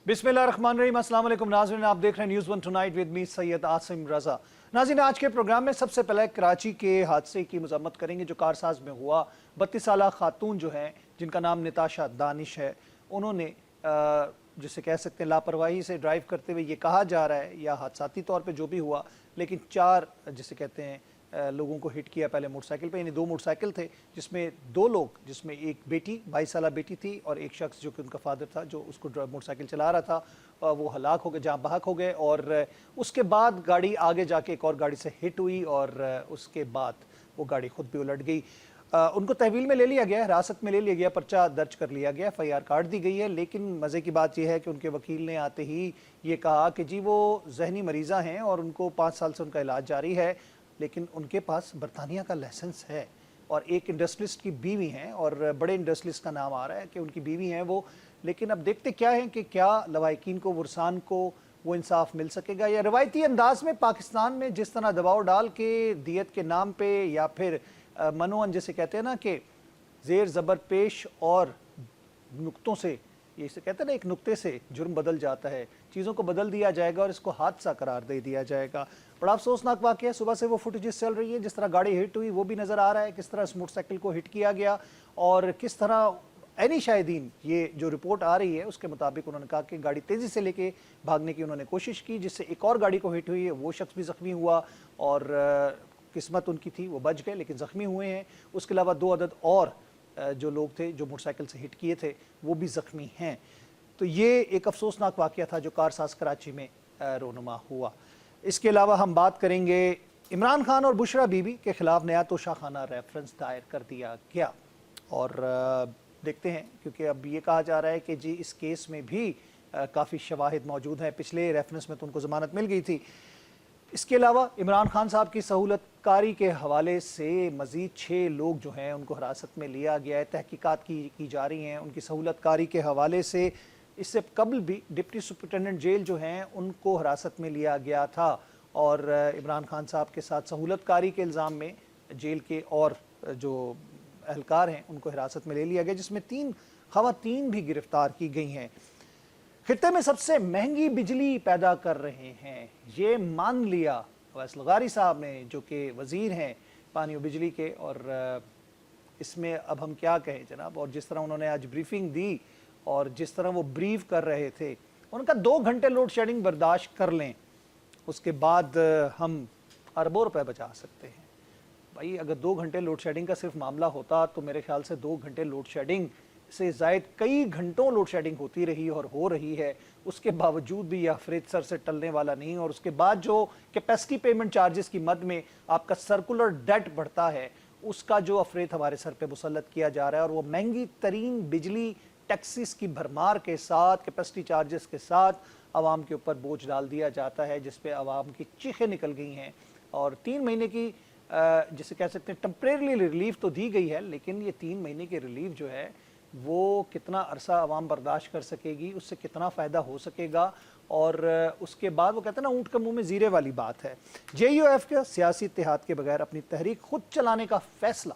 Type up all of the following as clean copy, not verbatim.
बिस्मिल्लाहिर्रहमानिर्रहीम। अस्सलाम वालेकुम नाज़रीन, आप देख रहे हैं news one tonight with me Syed Asim Raza. नाज़रीन, आज के प्रोग्राम में सबसे पहले कराची के हादसे की मजम्मत करेंगे जो कारसाज में हुआ। 32 साला खातून जो हैं, जिनका नाम निताशा दानिश है, उन्होंने जिसे कह सकते हैं लापरवाही से ड्राइव करते हुए, ये कहा जा रहा है या हादसाती तौर पे जो भी हुआ, लेकिन 4 जिसे कहते हैं लोगों को हिट किया पहले मोटरसाइकिल पे। यानी 2 मोटरसाइकिल थे जिसमें 2 लोग, जिसमें एक बेटी 22 साला बेटी थी और एक शख्स जो कि उनका फादर था जो उसको मोटरसाइकिल चला रहा था, वो हलाक हो गए, जहाँ बहक हो गए। और उसके बाद गाड़ी आगे जाके एक और गाड़ी से हिट हुई और उसके बाद वो गाड़ी खुद भी उलट गई। उनको तहवील में ले लिया गया, हिरासत में ले लिया गया, पर्चा दर्ज कर लिया गया, FIR काट दी गई है। लेकिन मज़े की बात यह है कि उनके वकील ने आते ही ये कहा कि जी वो जहनी मरीज़ा हैं और उनको 5 साल से उनका इलाज जारी है, लेकिन उनके पास बरतानिया का लाइसेंस है और एक इंडस्ट्रियलिस्ट की बीवी हैं और बड़े इंडस्ट्रियलिस्ट का नाम आ रहा है कि उनकी बीवी हैं वो। लेकिन अब देखते क्या है कि क्या लवाहिकीन को, वरसान को वो इंसाफ मिल सकेगा या रवायती अंदाज में पाकिस्तान में जिस तरह दबाव डाल के दियत के नाम पे या फिर मनोअन जिसे कहते हैं ना कि ज़ेर ज़बर पेश और नुक्तों से, ये इसे कहते हैं ना, एक नुक्ते से जुर्म बदल जाता है, चीज़ों को बदल दिया जाएगा और इसको हादसा करार दे दिया जाएगा। बड़ा अफसोसनाक वाक़या है। सुबह से वो फुटेजेस चल रही है, जिस तरह गाड़ी हिट हुई वो भी नज़र आ रहा है, किस तरह इस मोटरसाइकिल को हिट किया गया और किस तरह ऐनी शाहिदीन, ये जो रिपोर्ट आ रही है उसके मुताबिक उन्होंने कहा कि गाड़ी तेज़ी से लेके भागने की उन्होंने कोशिश की, जिससे एक और गाड़ी को हिट हुई है, वो शख्स भी ज़ख्मी हुआ और किस्मत उनकी थी वो बच गए, लेकिन ज़ख्मी हुए हैं। उसके अलावा 2 अदद और जो लोग थे जो मोटरसाइकिल से हिट किए थे वो भी ज़ख्मी हैं। तो ये एक अफसोसनाक वाक़या था जो कारसाज कराची में रोनुमा हुआ। इसके अलावा हम बात करेंगे इमरान खान और बुशरा बीबी के ख़िलाफ़ नया तोशाखाना रेफरेंस दायर कर दिया गया और देखते हैं, क्योंकि अब ये कहा जा रहा है कि जी इस केस में भी काफ़ी शवाहिद मौजूद हैं। पिछले रेफरेंस में तो उनको ज़मानत मिल गई थी। इसके अलावा इमरान खान साहब की सहूलत कारी के हवाले से मज़ीद 6 लोग जो हैं उनको हिरासत में लिया गया है, तहकीकात की जा रही हैं उनकी सहूलत कारी के हवाले से। इससे कबल भी डिप्टी सुपरिटेंडेंट जेल जो हैं उनको हिरासत में लिया गया था और इमरान खान साहब के साथ सहूलत कारी के इल्ज़ाम में जेल के और जो एहलकार हैं उनको हिरासत में ले लिया गया, जिसमें 3 ख़वातीन भी गिरफ्तार की गई हैं। खित्ते में सबसे महंगी बिजली पैदा कर रहे हैं, ये मान लिया अवैस लगारी साहब ने, जो कि वज़ीर हैं पानी और बिजली के। और इसमें अब हम क्या कहें जनाब, और जिस तरह उन्होंने आज ब्रीफिंग दी और जिस तरह वो ब्रीफ कर रहे थे, उनका 2 घंटे लोड शेडिंग बर्दाश्त कर लें, उसके बाद हम अरबों रुपए बचा सकते हैं। भाई अगर 2 घंटे लोड शेडिंग का सिर्फ मामला होता तो मेरे ख्याल से 2 घंटे लोड शेडिंग से ज़ायद कई घंटों लोड शेडिंग होती रही और हो रही है, उसके बावजूद भी यह अफरेद सर से टलने वाला नहीं। और उसके बाद जो कैपेसिटी पेमेंट चार्जेस की मद में आपका सर्कुलर डेट बढ़ता है, उसका जो अफरेद हमारे सर पे मुसल्लत किया जा रहा है और वो महंगी तरीन बिजली टैक्सीज की भरमार के साथ, कैपेसिटी चार्जेस के साथ आवाम के ऊपर बोझ डाल दिया जाता है, जिस पे आवाम की चीखें निकल गई हैं। और 3 महीने की जिसे कह सकते हैं टेम्परेरी रिलीफ तो दी गई है, लेकिन ये 3 महीने की रिलीफ जो है वो कितना अरसा आवाम बर्दाश्त कर सकेगी, उससे कितना फ़ायदा हो सकेगा। और उसके बाद वो कहते हैं ना, ऊँट के मुँह में ज़ीरे वाली बात है। JUF के सियासी इत्तेहाद के बगैर अपनी तहरीक खुद चलाने का फ़ैसला,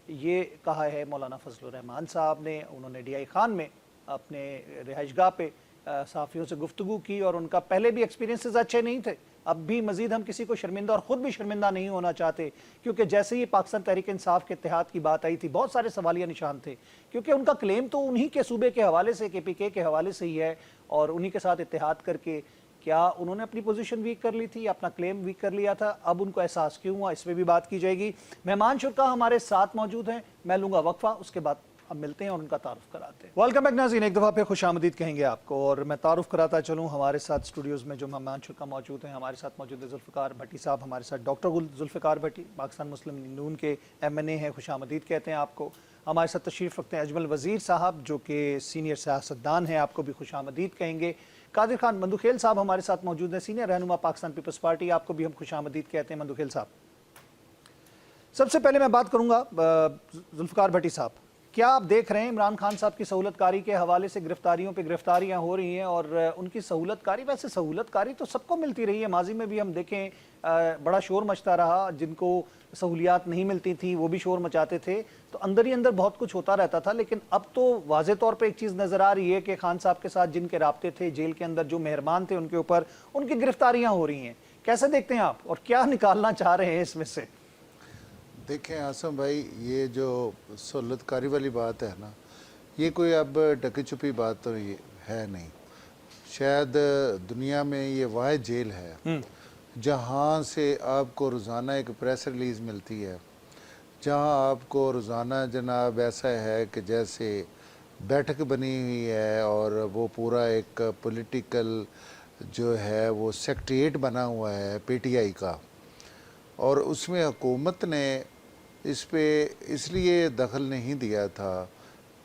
ये कहा है मौलाना फजलुर रहमान साहब ने। उन्होंने DI खान में अपने रिहाइशगाह पे सहाफ़ियों से गुफ्तगू की और उनका पहले भी एक्सपीरियंसेस अच्छे नहीं थे, अब भी मज़ीद हम किसी को शर्मिंदा और ख़ुद भी शर्मिंदा नहीं होना चाहते, क्योंकि जैसे ही पाकिस्तान तहरीक इंसाफ के इत्तेहाद की बात आई थी बहुत सारे सवालिया निशान थे, क्योंकि उनका क्लेम तो उन्हीं के सूबे के हवाले से, KPK के हवाले से ही है और उन्हीं के साथ इत्तेहाद करके क्या उन्होंने अपनी पोजीशन वीक कर ली थी, अपना क्लेम वीक कर लिया था, अब उनको एहसास क्यों हुआ, इस पर भी बात की जाएगी। मेहमान शुरा हमारे साथ मौजूद हैं, मैं लूँगा वक्फा, उसके बाद अब मिलते हैं और उनका तारुफ कराते हैं। वेलकम बैक नाज़रीन, एक दफ़ा फिर खुशामदीद कहेंगे आपको और मैं तारुफ कराता चलूँ। हमारे साथ स्टूडियोज़ में जो मेहमान शुरा मौजूद हैं, हमारे साथ मौजूद है जुल्फ़िकार भट्टी साहब, हमारे साथ डॉक्टर जुल्फ़िकार भट्टी, पाकिस्तान मुस्लिम नून के MNA हैं, खुशामदीद कहते हैं आपको। हमारे साथ तशरीफ़ रखते हैं अजमल वज़ीर साहब, जो कि सीनियर सियासतदान हैं, आपको भी खुशामदीद कहेंगे। कादिर खान मंदुखेल साहब हमारे साथ मौजूद हैं, सीनियर रहनुमा पाकिस्तान पीपल्स पार्टी, आपको भी हम खुशामदीद कहते हैं। मंदुखेल साहब, सबसे पहले मैं बात करूँगा जुल्फ़िकार भट्टी साहब, क्या आप देख रहे हैं इमरान खान साहब की सहूलतकारी के हवाले से गिरफ्तारियों पे गिरफ्तारियां हो रही हैं, और उनकी सहूलतकारी, वैसे सहूलतकारी तो सबको मिलती रही है, माजी में भी हम देखें बड़ा शोर मचता रहा, जिनको सहूलियात नहीं मिलती थी वो भी शोर मचाते थे, तो अंदर ही अंदर बहुत कुछ होता रहता था। लेकिन अब तो वाज़े तौर पे एक चीज़ नज़र आ रही है कि खान साहब के साथ जिनके राब्ते थे जेल के अंदर, जो मेहरबान थे उनके ऊपर, उनकी गिरफ्तारियां हो रही हैं। कैसे देखते हैं आप, और क्या निकालना चाह रहे हैं इसमें से? देखें आसम भाई, ये जो सहूलतकारी वाली बात है ना, ये कोई अब ढकी छुपी बात तो ये है नहीं। शायद दुनिया में ये वाहिद जेल है जहाँ से आपको रोज़ाना एक प्रेस रिलीज़ मिलती है, जहाँ आपको रोज़ाना जनाब ऐसा है कि जैसे बैठक बनी हुई है और वो पूरा एक पॉलिटिकल जो है वो सेक्रेटेरिएट बना हुआ है पीटीआई का, और उसमें हुकूमत ने इस पे इसलिए दखल नहीं दिया था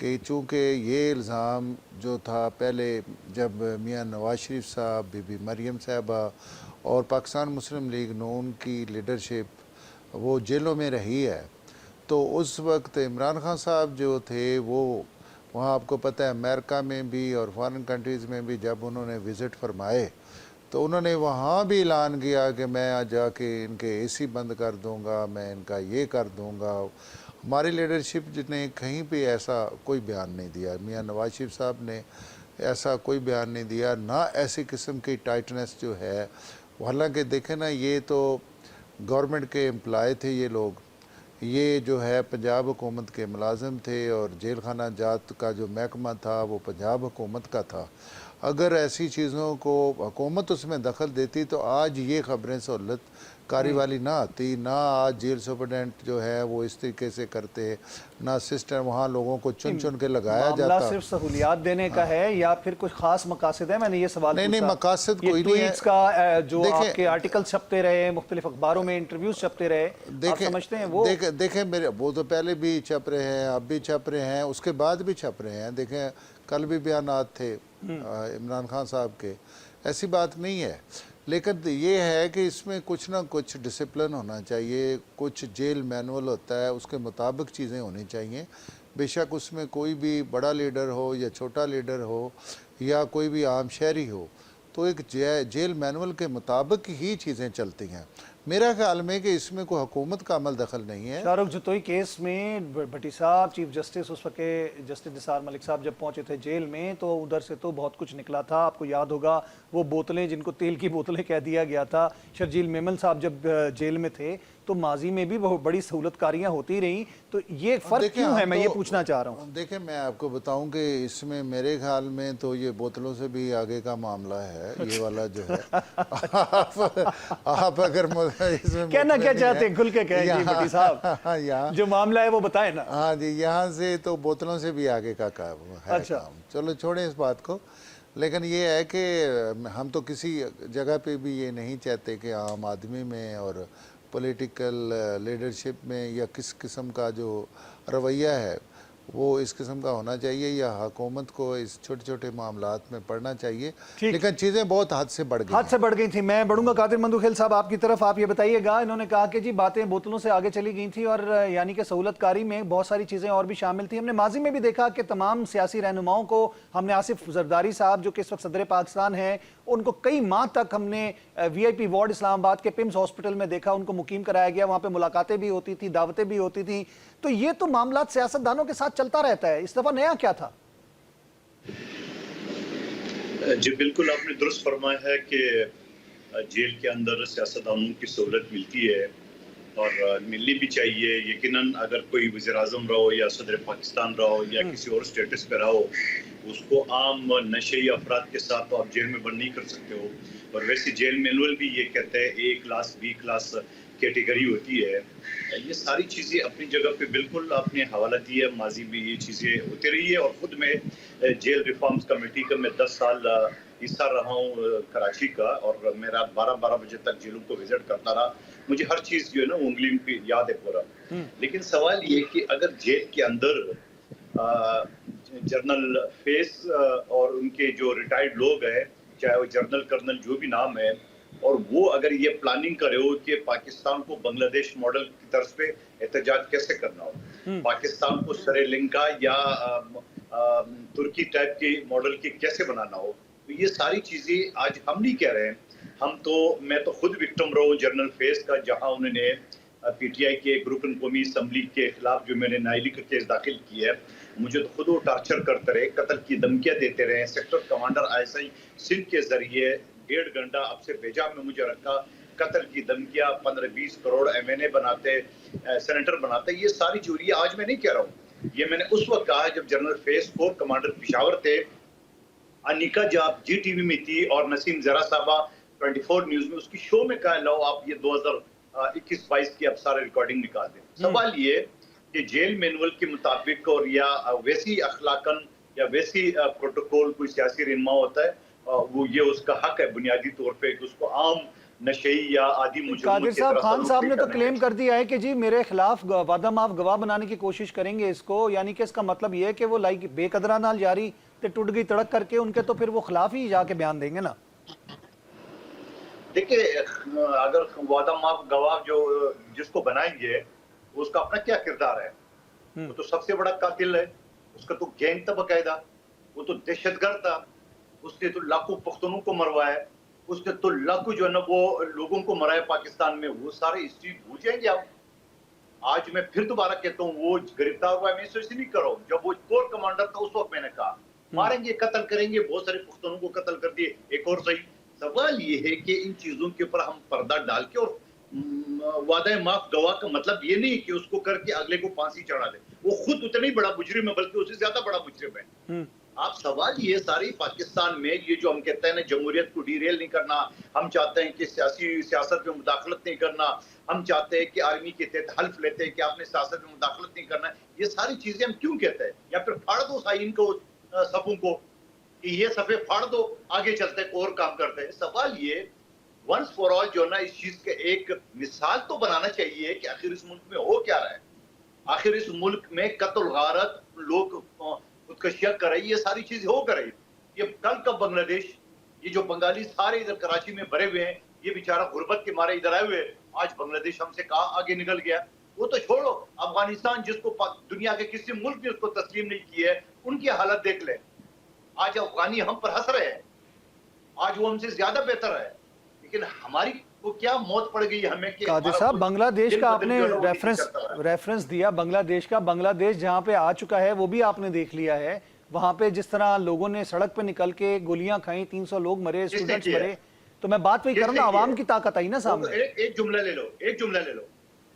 कि चूँकि ये इल्ज़ाम जो था पहले जब मियां नवाज शरीफ साहब, बीबी मरियम साहबा और पाकिस्तान मुस्लिम लीग नून की लीडरशिप वो जेलों में रही है, तो उस वक्त इमरान खान साहब जो थे वो वहाँ आपको पता है अमेरिका में भी और फॉरेन कंट्रीज़ में भी जब उन्होंने विज़िट फरमाए तो उन्होंने वहाँ भी ऐलान किया कि मैं आज जाके इनके एसी बंद कर दूंगा, मैं इनका ये कर दूंगा। हमारी लीडरशिप ने कहीं पे ऐसा कोई बयान नहीं दिया, मियां नवाज शरीफ साहब ने ऐसा कोई बयान नहीं दिया, ना ऐसी किस्म की टाइटनेस जो है। हालांकि देखें ना, ये तो गवर्नमेंट के एम्प्लॉय थे ये लोग, ये जो है पंजाब हुकूमत के मुलाजिम थे और जेल खाना जात का जो महकमा था वो पंजाब हुकूमत का था। अगर ऐसी चीज़ों को हुकूमत उसमें दखल देती तो आज ये ख़बरें सहूलत कारी वाली ना आती, ना आज जेल सुपरडेंट जो है वो इस तरीके से करते, ना सिस्टम वहाँ लोगों को चुन चुन के लगाया जाता। सिर्फ सहूलियात देने का है या फिर कुछ खास मकासद है? मैंने ये सवाल नहीं, मकासद कोई नहीं है। का जो आपके आर्टिकल छपते रहे, मुख्तलिफ अखबारों में इंटरव्यूज छपते रहे, आप समझते हैं वो? देखें मेरे वो तो पहले भी छप रहे हैं, अब भी छप रहे हैं, उसके बाद भी छप रहे हैं। देखें कल भी बयानात थे इमरान खान साहब के, ऐसी बात नहीं है। लेकिन ये है कि इसमें कुछ ना कुछ डिसिप्लिन होना चाहिए, कुछ जेल मैनुअल होता है उसके मुताबिक चीज़ें होनी चाहिए। बेशक उसमें कोई भी बड़ा लीडर हो या छोटा लीडर हो या कोई भी आम शहरी हो, तो एक जेल मैनुअल के मुताबिक ही चीज़ें चलती हैं। मेरा ख्याल में कि इसमें कोई हुकूमत का अमल दखल नहीं है। शाहरुख जतोई केस में भट्टी साहब, चीफ जस्टिस उस वक्त के जस्टिस निसार मलिक साहब जब पहुंचे थे जेल में, तो उधर से तो बहुत कुछ निकला था। आपको याद होगा वो बोतलें जिनको तेल की बोतलें कह दिया गया था, शर्जील मेमन साहब जब जेल में थे, तो माजी में भी बहुत बड़ी सहूलतकारियां होती रही। तो ये फर्क क्यों है, मैं ये पूछना चाह रहा हूँ। देखें मैं आपको बताऊं कि इसमें मेरे ख्याल में तो ये बोतलों से भी आगे का मामला है। ये वाला जो है आप अगर इसमें कहना क्या चाहते हैं, खुल के कहें भट्टी साहब, जो मामला है वो बताए ना। हाँ जी, यहाँ से तो बोतलों से भी आगे का काम है। अच्छा, चलो छोड़ें इस बात को। लेकिन ये है कि हम तो किसी जगह पे भी ये नहीं चाहते कि आम आदमी में और पॉलिटिकल लीडरशिप में या किस किस्म का जो रवैया है वो इस किस्म का होना चाहिए, या हुकूमत को इस छोटे छोटे मामलात में पढ़ना चाहिए। लेकिन चीज़ें बहुत हद से बढ़ गई थी। मैं बढ़ूंगा कादिर मंदुखेल साहब आपकी तरफ, आप ये बताइएगा। इन्होंने कहा कि जी बातें बोतलों से आगे चली गई थी, और यानी कि सहूलतकारी में बहुत सारी चीज़ें और भी शामिल थी। हमने माजी में भी देखा कि तमाम सियासी रहनुमाओं को, हमने आसिफ जरदारी साहब जो कि इस वक्त सदर पाकिस्तान हैं, उनको कई माह तक हमने VIP वार्ड इस्लामाबाद के पिम्स हॉस्पिटल में देखा, उनको मुकीम कराया गया, वहाँ पे मुलाकातें भी होती थी, दावतें भी होती थी। तो ये तो मामला सियासतदानों के साथ चलता रहता है, इस दफा नया क्या था? जी बिल्कुल, आपने दुरुस्त फरमाया है कि जेल के अंदर सियासतदानों की सहूलत मिलती है और मिलनी भी चाहिए। यकीनन अगर कोई वज़ीर-ए-आज़म रहो या सदर पाकिस्तान रहो या किसी और स्टेटस पे रहो, उसको आम नशे अफराद के साथ तो आप जेल में बंद नहीं कर सकते हो। और वैसे जेल मैनुअल भी ये कहता है A class B class category होती है। ये सारी चीज़ें अपनी जगह पे बिल्कुल आपने हवाला दिया, माजी में ये चीज़ें होती रही है। और ख़ुद मैं जेल रिफॉर्म्स कमेटी का मैं 10 साल हिस्सा रहा हूँ कराची का, और मेरा 12-12 बजे तक जेलों को विजिट करता रहा। मुझे हर चीज़ जो है ना उंगली पे याद है पूरा। लेकिन सवाल ये कि अगर जेल के अंदर जनरल फेस और उनके जो रिटायर्ड लोग हैं, चाहे वो जनरल कर्नल जो भी नाम है, और वो अगर ये प्लानिंग करे हो कि पाकिस्तान को बांग्लादेश मॉडल की तर्ज पे एहतजाज कैसे करना हो, पाकिस्तान को श्रीलंका या तुर्की टाइप के मॉडल के कैसे बनाना हो, तो ये सारी चीजें आज हम नहीं कह रहे हैं। मैं तो खुद विक्टिम रहा हूँ जनरल फेस का, जहां उन्होंने पीटीआई के ग्रुप इन कौमी असम्बली के खिलाफ जो मैंने नाइली का केस दाखिल किया है, मुझे तो खुद वो टार्चर करते रहे, कत्ल की धमकियां देते रहे। सेक्टर कमांडर आईएसआई सिंध के जरिए 1.5 घंटा अब से बेजा में मुझे रखा, कत्ल की धमकियां, 15-20 करोड़ एमएनए बनाते, सेनेटर बनाते। ये सारी चोरी आज मैं नहीं कह रहा हूँ, ये मैंने उस वक्त कहा जब general face core commander Peshawar थे, अनिका जब जी टीवी में थी और नसीम जरा साहबा 24 न्यूज में उसकी शो में कहा, लो आप ये 2021-22 की अब सारे रिकॉर्डिंग निकाल दें। सवाल ये कि जेल मैनुअल के मुताबिक और या वैसी अखलाकन या वैसी प्रोटोकॉल कोई सियासी रहनुमा होता है, वो ये उसका हक है बुनियादी तौर पे कि उसको आम नशेई या आदि मुजरिम कादिर साहब, खान साहब ने तो क्लेम कर दिया है कि जी मेरे खिलाफ वादा माफ गवाह बनाने की कोशिश करेंगे इसको, यानी कि इसका मतलब ये है कि वो लाइक बेकदरा नाल जारी ते टूट गई तड़क करके उनके, तो फिर वो खिलाफ ही जाके बयान देंगे ना। देखिए, अगर वादा माफ गवाह जो जिसको बनाएंगे उसका अपना क्या किरदार है, वो तो सबसे बड़ा कातिल है, उसका तो गैंग था बकायदा, वो तो दहशतगर्द था, उसने तो लाखों पख्तूनों को मरवाया, उसने तो लाखों जो है ना वो लोगों को मराया पाकिस्तान में। वो सारे हिस्ट्री भूल जाएंगे आप। आज मैं फिर दोबारा कहता हूँ, वो गिरफ्तार हुआ, मैं इसे नहीं कर रहा हूँ, जब वो कोर कमांडर था उस वक्त मैंने कहा मारेंगे, कत्ल करेंगे, बहुत सारे पख्तूनों को कत्ल कर दिए, एक और सही। सवाल ये है कि इन चीजों के ऊपर हम पर्दा डाल के, और वादा माफ गवाह का मतलब ये नहीं कि उसको करके अगले को फांसी चढ़ा दे, वो खुद उतना ही बड़ा मुजरिम है, बल्कि उससे ज्यादा बड़ा मुजरिम है। आप सवाल ये सारी पाकिस्तान में ये जो हम कहते हैं ना जमहूरियत को डीरेल नहीं करना, हम चाहते हैं कि सियासत में मुदाखलत नहीं करना, हम चाहते हैं कि आर्मी के तहत हल्फ लेते हैं कि आपने सियासत में मुदाखलत नहीं करना, ये सारी चीजें हम क्यों कहते हैं? या फिर फाड़ दो साइन को, सफों को, कि ये सफे फाड़ दो, आगे चलते हैं और काम करते हैं। सवाल ये वंस फॉर ऑल जो ना इस चीज के एक मिसाल तो बनाना चाहिए कि आखिर इस मुल्क में हो क्या रहा है, आखिर इस मुल्क में कत्ल गारत, लोग खुदकशियां कर रही, ये सारी चीजें हो कर रही। ये कल का बांग्लादेश, ये जो बंगाली सारे इधर कराची में भरे हुए हैं, ये बेचारा गुर्बत के मारे इधर आए हुए, आज बांग्लादेश हमसे कहाँ आगे निकल गया। वो तो छोड़ो, अफगानिस्तान जिसको दुनिया के किसी मुल्क ने उसको तस्लीम नहीं की है, उनकी हालत देख ले। आज अफगानी हम पर हंस रहे हैं, आज वो हमसे ज्यादा बेहतर है, लेकिन हमारी को क्या मौत पड़ गई हमें कि कादिर साहब, बांग्लादेश का आपने रेफरेंस दिया, बांग्लादेश का, बांग्लादेश जहां पे आ चुका है वो भी आपने देख लिया है। वहां पे जिस तरह लोगों ने सड़क पे निकल के गोलियां खाई, 300 लोग मरे, स्टूडेंट्स मरे, तो मैं बात वही कर रहा हूं, आवाम की ताकत आई ना सामने। एक जुमला ले लो,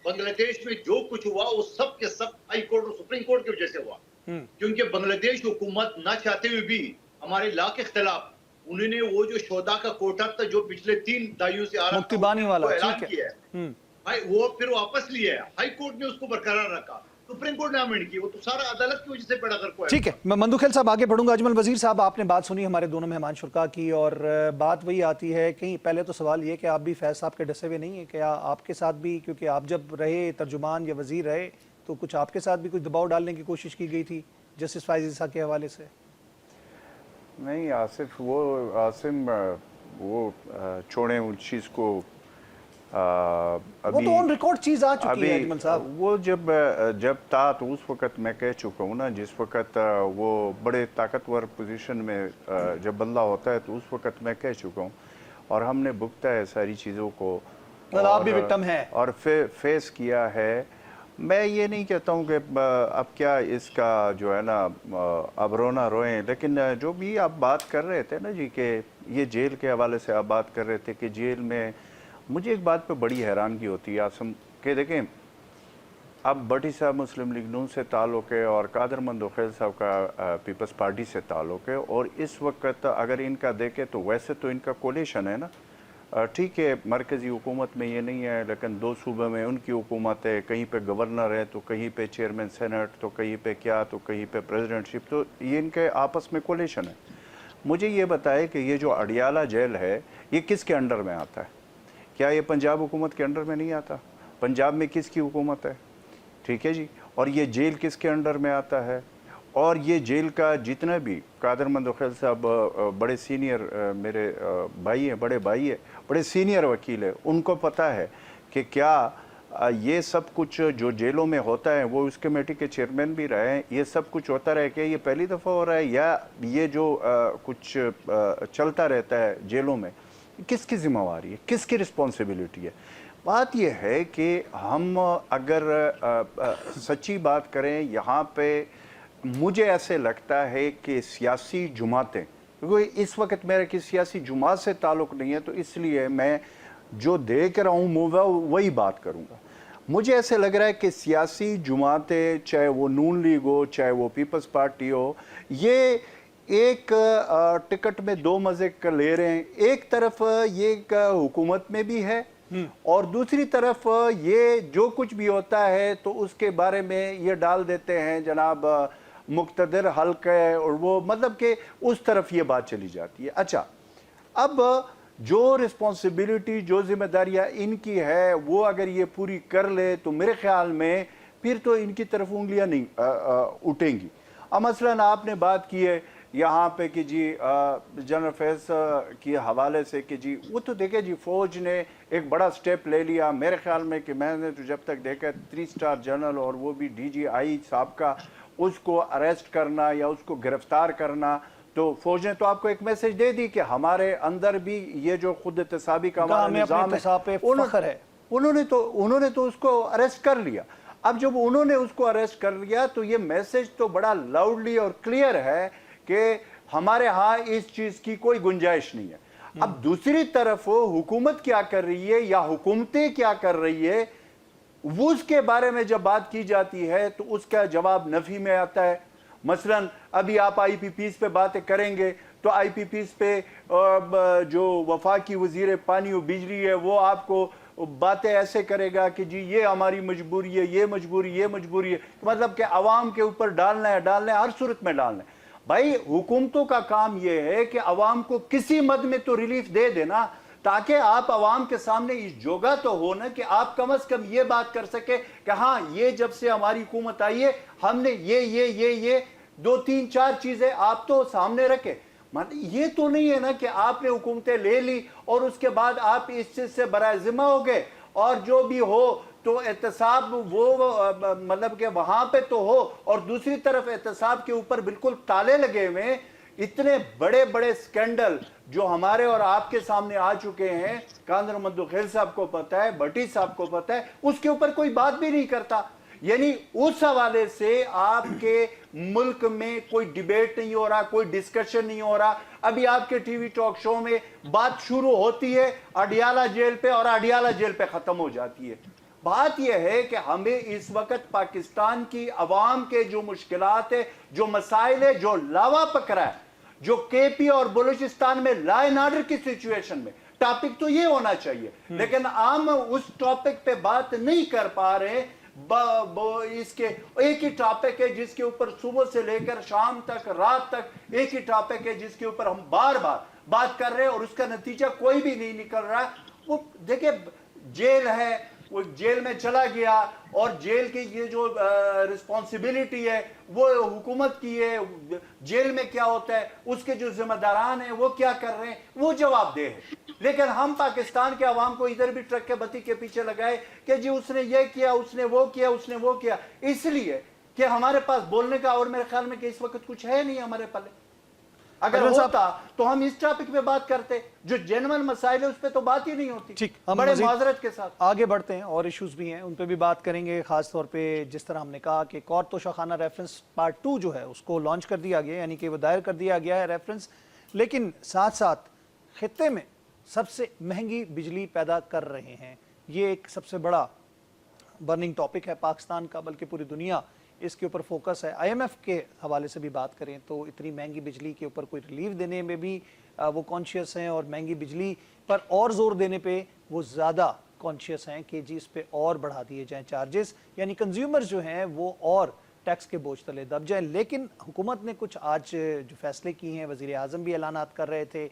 बांग्लादेश में जो कुछ हुआ वो सब के सब हाई कोर्ट और सुप्रीम कोर्ट की वजह से हुआ, क्योंकि बांग्लादेश हुकूमत ना चाहते हुए भी हमारे लॉ के खिलाफ उन्होंने वो जो शोधा का कोटा था जो पिछले 3 दहाइयों से आ रहा मुक्तिबानी वाला ऐलान किया है, वो फिर वापस लिया है, हाई कोर्ट ने उसको बरकरार रखा, सुप्रीम कोर्ट ने अमेंड की, वो तो सारा अदालत की वजह से पैदा कर पाया। ठीक है, मैं मंदुखेल साहब आगे बढ़ूंगा। अजमल वजीर साहब, आपने बात सुनी हमारे दोनों मेहमान शुरका की, और बात वही आती है कि पहले तो सवाल ये कि आप भी फैज साहब के डसे हुए नहीं है, क्या आपके साथ भी, क्योंकि आप जब रहे तर्जुमान या वजीर रहे तो कुछ आपके साथ भी कुछ दबाव डालने की कोशिश की गई थी जस्टिस फाइज ईसा के हवाले से? नहीं आसिम वो छोड़ें उस चीज़ को, अभी वो तो ऑन रिकॉर्ड चीज आ चुकी है अजमल साहब। वो जब था तो उस वक्त मैं कह चुका हूँ ना, जिस वक्त वो बड़े ताकतवर पोजीशन में जब बंदा होता है तो उस वक्त मैं कह चुका हूँ, और हमने भुगता है सारी चीज़ों को, आप भी विक्टिम हैं और फेस किया है। मैं ये नहीं कहता हूँ कि अब क्या इसका जो है ना अब रोना रोएं, लेकिन जो भी आप बात कर रहे थे ना जी, कि ये जेल के हवाले से आप बात कर रहे थे कि जेल में, मुझे एक बात पे बड़ी हैरानगी होती है आसम के, देखें अब भट्टी साहब मुस्लिम लीग नून से ताल्लुक़ है और कादर मंदोखेल साहब का पीपल्स पार्टी से ताल्लुक़ है, और इस वक्त अगर इनका देखें तो वैसे तो इनका कोलिशन है ना, ठीक है मरकज़ी हुकूमत में ये नहीं है, लेकिन 2 सूबे में उनकी हुकूमत है, कहीं पे गवर्नर है तो कहीं पे चेयरमैन सेनेट, तो कहीं पे क्या, तो कहीं पे प्रेसिडेंटशिप, तो ये इनके आपस में कोलिशन है। मुझे ये बताए कि ये जो अडियाला जेल है ये किसके अंडर में आता है? क्या ये पंजाब हुकूमत के अंडर में नहीं आता? पंजाब में किसकी हुकूमत है? ठीक है जी, और ये जेल किसके अंडर में आता है? और ये जेल का जितना भी, कादर मंदोखेल साहब बड़े सीनियर मेरे भाई हैं, बड़े भाई है, बड़े सीनियर वकील है, उनको पता है कि क्या ये सब कुछ जो जेलों में होता है, वो उस कमेटी के चेयरमैन भी रहे हैं, ये सब कुछ होता रहे कि ये पहली दफ़ा हो रहा है या ये जो कुछ चलता रहता है जेलों में, किसकी जिम्मेवारी है, किसकी रिस्पॉन्सिबिलिटी है? बात ये है कि हम अगर सच्ची बात करें यहाँ पे, मुझे ऐसे लगता है कि सियासी जुमातें, क्योंकि इस वक्त मेरा किसी सियासी जुमात से ताल्लुक़ नहीं है, तो इसलिए मैं जो देख रहा हूँ वही बात करूँगा। मुझे ऐसे लग रहा है कि सियासी जुमातें, चाहे वो नून लीग हो, चाहे वो पीपल्स पार्टी हो, ये एक टिकट में दो मज़े ले रहे हैं। एक तरफ ये हुकूमत में भी है और दूसरी तरफ ये जो कुछ भी होता है तो उसके बारे में ये डाल देते हैं जनाब मुक़्तदर हल्का है, और वो मतलब कि उस तरफ ये बात चली जाती है। अच्छा, अब जो रिस्पॉन्सिबिलिटी, जो जिम्मेदारियां इनकी है, वो अगर ये पूरी कर ले तो मेरे ख्याल में फिर तो इनकी तरफ उंगलियां नहीं उठेंगी। अब मसलन आपने बात की है यहाँ पे कि जी जनरल अफेयर्स के हवाले से कि जी वो तो देखे जी फ़ौज ने एक बड़ा स्टेप ले लिया। मेरे ख्याल में कि मैंने तो जब तक देखा 3 स्टार जनरल और वो भी DGI साहब का, उसको अरेस्ट करना या उसको गिरफ्तार करना, तो फौज ने तो आपको एक मैसेज दे दी कि हमारे अंदर भी ये जो खुद एहतसाबी का हमारा निज़ाम है, उन्होंने तो उसको अरेस्ट कर लिया। अब जब उन्होंने उसको अरेस्ट कर लिया तो ये मैसेज तो बड़ा लाउडली और क्लियर है कि हमारे यहाँ इस चीज़ की कोई गुंजाइश नहीं है। अब दूसरी तरफ हुकूमत क्या कर रही है या हुकूमतें क्या कर रही है, वो उसके बारे में जब बात की जाती है तो उसका जवाब नफी में आता है। मसलन अभी आप IPPs पे बातें करेंगे तो IPPs पे जो वफाकी वज़ीर पानी और बिजली है वो आपको बातें ऐसे करेगा कि जी ये हमारी मजबूरी है, ये मजबूरी है, मतलब कि अवाम के ऊपर डालना है, हर सूरत में डालना है। भाई हुकूमतों का काम ये है कि अवाम को किसी मद में तो रिलीफ दे देना, ताकि आप अवाम के सामने इस जोगा तो हो ना कि आप कम अज कम ये बात कर सके कि हाँ ये जब से हमारी हुकूमत आई है हमने ये 2 3 4 चीजें आप तो सामने रखे। मतलब ये तो नहीं है ना कि आपने हुकूमतें ले ली और उसके बाद आप इस चीज से बराए जिम्मा हो गए और जो भी हो तो एहतसाब वो मतलब कि वहां पे तो हो, और दूसरी तरफ एहतसाब के ऊपर बिल्कुल ताले लगे हुए। इतने बड़े बड़े स्कैंडल जो हमारे और आपके सामने आ चुके हैं, कांदर मंदुखेल साहब को पता है, भट्टी साहब को पता है, उसके ऊपर कोई बात भी नहीं करता। यानी उस हवाले से आपके मुल्क में कोई डिबेट नहीं हो रहा, कोई डिस्कशन नहीं हो रहा। अभी आपके टीवी टॉक शो में बात शुरू होती है अडियाला जेल पे और अडियाला जेल पे खत्म हो जाती है। बात यह है कि हमें इस वक्त पाकिस्तान की अवाम के जो मुश्किलात है, जो मसाइल है, जो लावा पकड़ा है, जो KP और बलूचिस्तान में लॉ एंड ऑर्डर की सिचुएशन में टॉपिक तो ये होना चाहिए, लेकिन हम उस टॉपिक पे बात नहीं कर पा रहे। इसके एक ही टॉपिक है जिसके ऊपर सुबह से लेकर शाम तक, रात तक एक ही टॉपिक है जिसके ऊपर हम बार बार बात कर रहे हैं और उसका नतीजा कोई भी नहीं निकल रहा है। वो देखिए जेल है, वो जेल में चला गया और जेल की ये जो रिस्पॉन्सिबिलिटी है वो हुकूमत की है। जेल में क्या होता है उसके जो जिम्मेदारान हैं वो क्या कर रहे हैं वो जवाबदेह है। लेकिन हम पाकिस्तान के अवाम को इधर भी ट्रक के बत्ती के पीछे लगाए कि जी उसने ये किया, उसने वो किया, इसलिए कि हमारे पास बोलने का, और मेरे ख्याल में कि इस वक्त कुछ है नहीं हमारे पल्ले। अगर होता तो हम इस टॉपिक पे बात करते, जो जेन्युइन मसाइल है उस पे तो बात ही नहीं होती। ठीक, हम बड़े माजरत के साथ आगे बढ़ते हैं, और इश्यूज भी हैं उन पे भी बात करेंगे। खास तौर पे जिस तरह हमने कहा कि कौर तोशाखाना रेफरेंस पार्ट 2 जो है उसको लॉन्च कर दिया गया, यानी कि वो दायर कर दिया गया है रेफरेंस, लेकिन साथ साथ खित्ते में सबसे महंगी बिजली पैदा कर रहे हैं। ये एक सबसे बड़ा बर्निंग टॉपिक है पाकिस्तान का, बल्कि पूरी दुनिया इसके ऊपर फोकस है। IMF के हवाले से भी बात करें तो इतनी महंगी बिजली के ऊपर कोई रिलीफ देने में भी वो कॉन्शियस हैं, और महंगी बिजली पर और जोर देने पे वो ज़्यादा कॉन्शियस हैं कि जी इस पे और बढ़ा दिए जाएं चार्जेस, यानी कंज्यूमर्स जो हैं वो और टैक्स के बोझ तले दब जाएं। लेकिन हुकूमत ने कुछ आज जो फैसले किए हैं, वज़ीर आज़म भी ऐलानात कर रहे थे,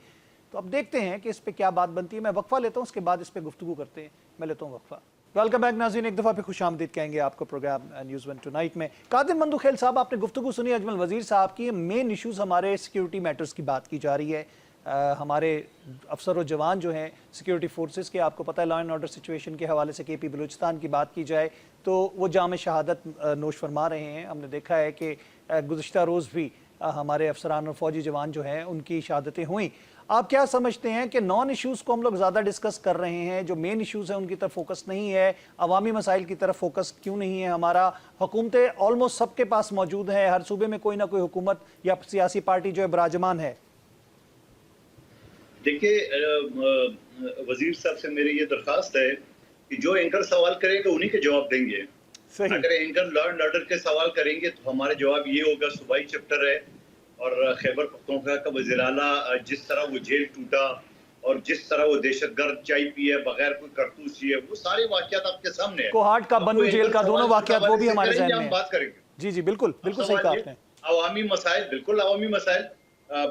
तो अब देखते हैं कि इस पे क्या बात बनती है। मैं वक्फा लेता हूँ, उसके बाद इस पे गुफ्तगू करते हैं। मैं लेता हूँ वक्फा। वेलकम बैक नाज़रीन, एक दफ़ा पे खुश आमदीद कहेंगे आपको प्रोग्राम न्यूज़ 1 टुनाइट में। कादिर मंदुखेल साहब, आपने गुफ्तगू सुनी अजमल वज़ीर साहब की। मेन इशूज़ हमारे सिक्योरिटी मैटर्स की बात की जा रही है, ہمارے افسر و جوان جو ہیں سیکیورٹی فورسز کے، آپ کو پتہ ہے لا اینڈ آرڈر سچویشن کے حوالے سے کے پی بلوچستان کی بات کی جائے تو وہ جام شہادت نوش فرما رہے ہیں. ہم نے دیکھا ہے کہ گزشتہ روز بھی ہمارے افسران اور فوجی جوان جو ہیں ان کی شہادتیں ہوئیں. آپ کیا سمجھتے ہیں کہ نان ایشوز کو ہم لوگ زیادہ ڈسکس کر رہے ہیں، جو مین ایشوز ہیں ان کی طرف فوکس نہیں ہے، عوامی مسائل کی طرف فوکس کیوں نہیں ہے ہمارا؟ حکومتیں آلموسٹ سب کے پاس موجود ہیں، ہر صوبے میں کوئی نہ کوئی حکومت یا سیاسی پارٹی جو ہے براجمان ہے. دیکھیے وزیر صاحب سے میری یہ درخواست ہے کہ جو اینکر سوال کریں گے انہی کے جواب دیں گے. اگر اینکر لا اینڈ آرڈر کے سوال کریں گے تو ہمارے جواب یہ ہوگا صوبائی چیپٹر ہے اور خیبر پختونخوا کا وزیر اعلیٰ جس طرح وہ جیل ٹوٹا اور جس طرح وہ دہشت گرد چائے پیے بغیر کوئی کرتوس کیے، وہ سارے واقعات آپ کے سامنے ہیں. کوہاٹ کا بنو جیل کا دونوں واقعات وہ بھی ہمارے ذہن میں ہم بات کریں گے. جی جی بالکل بالکل صحیح کہا آپ نے. عوامی مسائل، بالکل عوامی مسائل.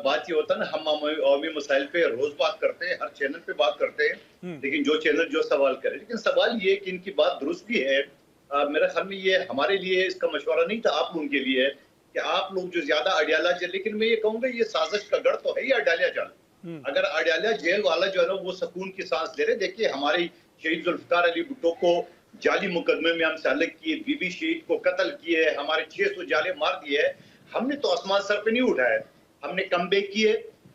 بات یہ ہوتا ہے نا، ہم عوامی مسائل پہ روز بات کرتے ہیں، ہر چینل پہ بات کرتے ہیں، لیکن جو چینل جو سوال کرے، لیکن سوال یہ کہ ان کی بات درست بھی ہے. میرا خیال میں یہ ہمارے لیے اس کا مشورہ نہیں تھا، آپ لوگوں کے لیے کہ آپ لوگ جو زیادہ اڈیالہ جیل، لیکن میں یہ کہوں گا یہ سازش کا گڑھ تو ہے ہی اڈیالہ جیل. اگر اڈیالہ جیل والا جو ہے نا وہ سکون کی سانس لے رہے. دیکھیے ہماری شہید ذوالفقار علی بھٹو کو جعلی مقدمے میں ہم سے الگ کیے، بی بی شہید کو قتل کیے، ہمارے 600 جالے مار دیے. ہم نے تو آسمان سر پہ نہیں اٹھایا، ہم نے کم بیک کیے.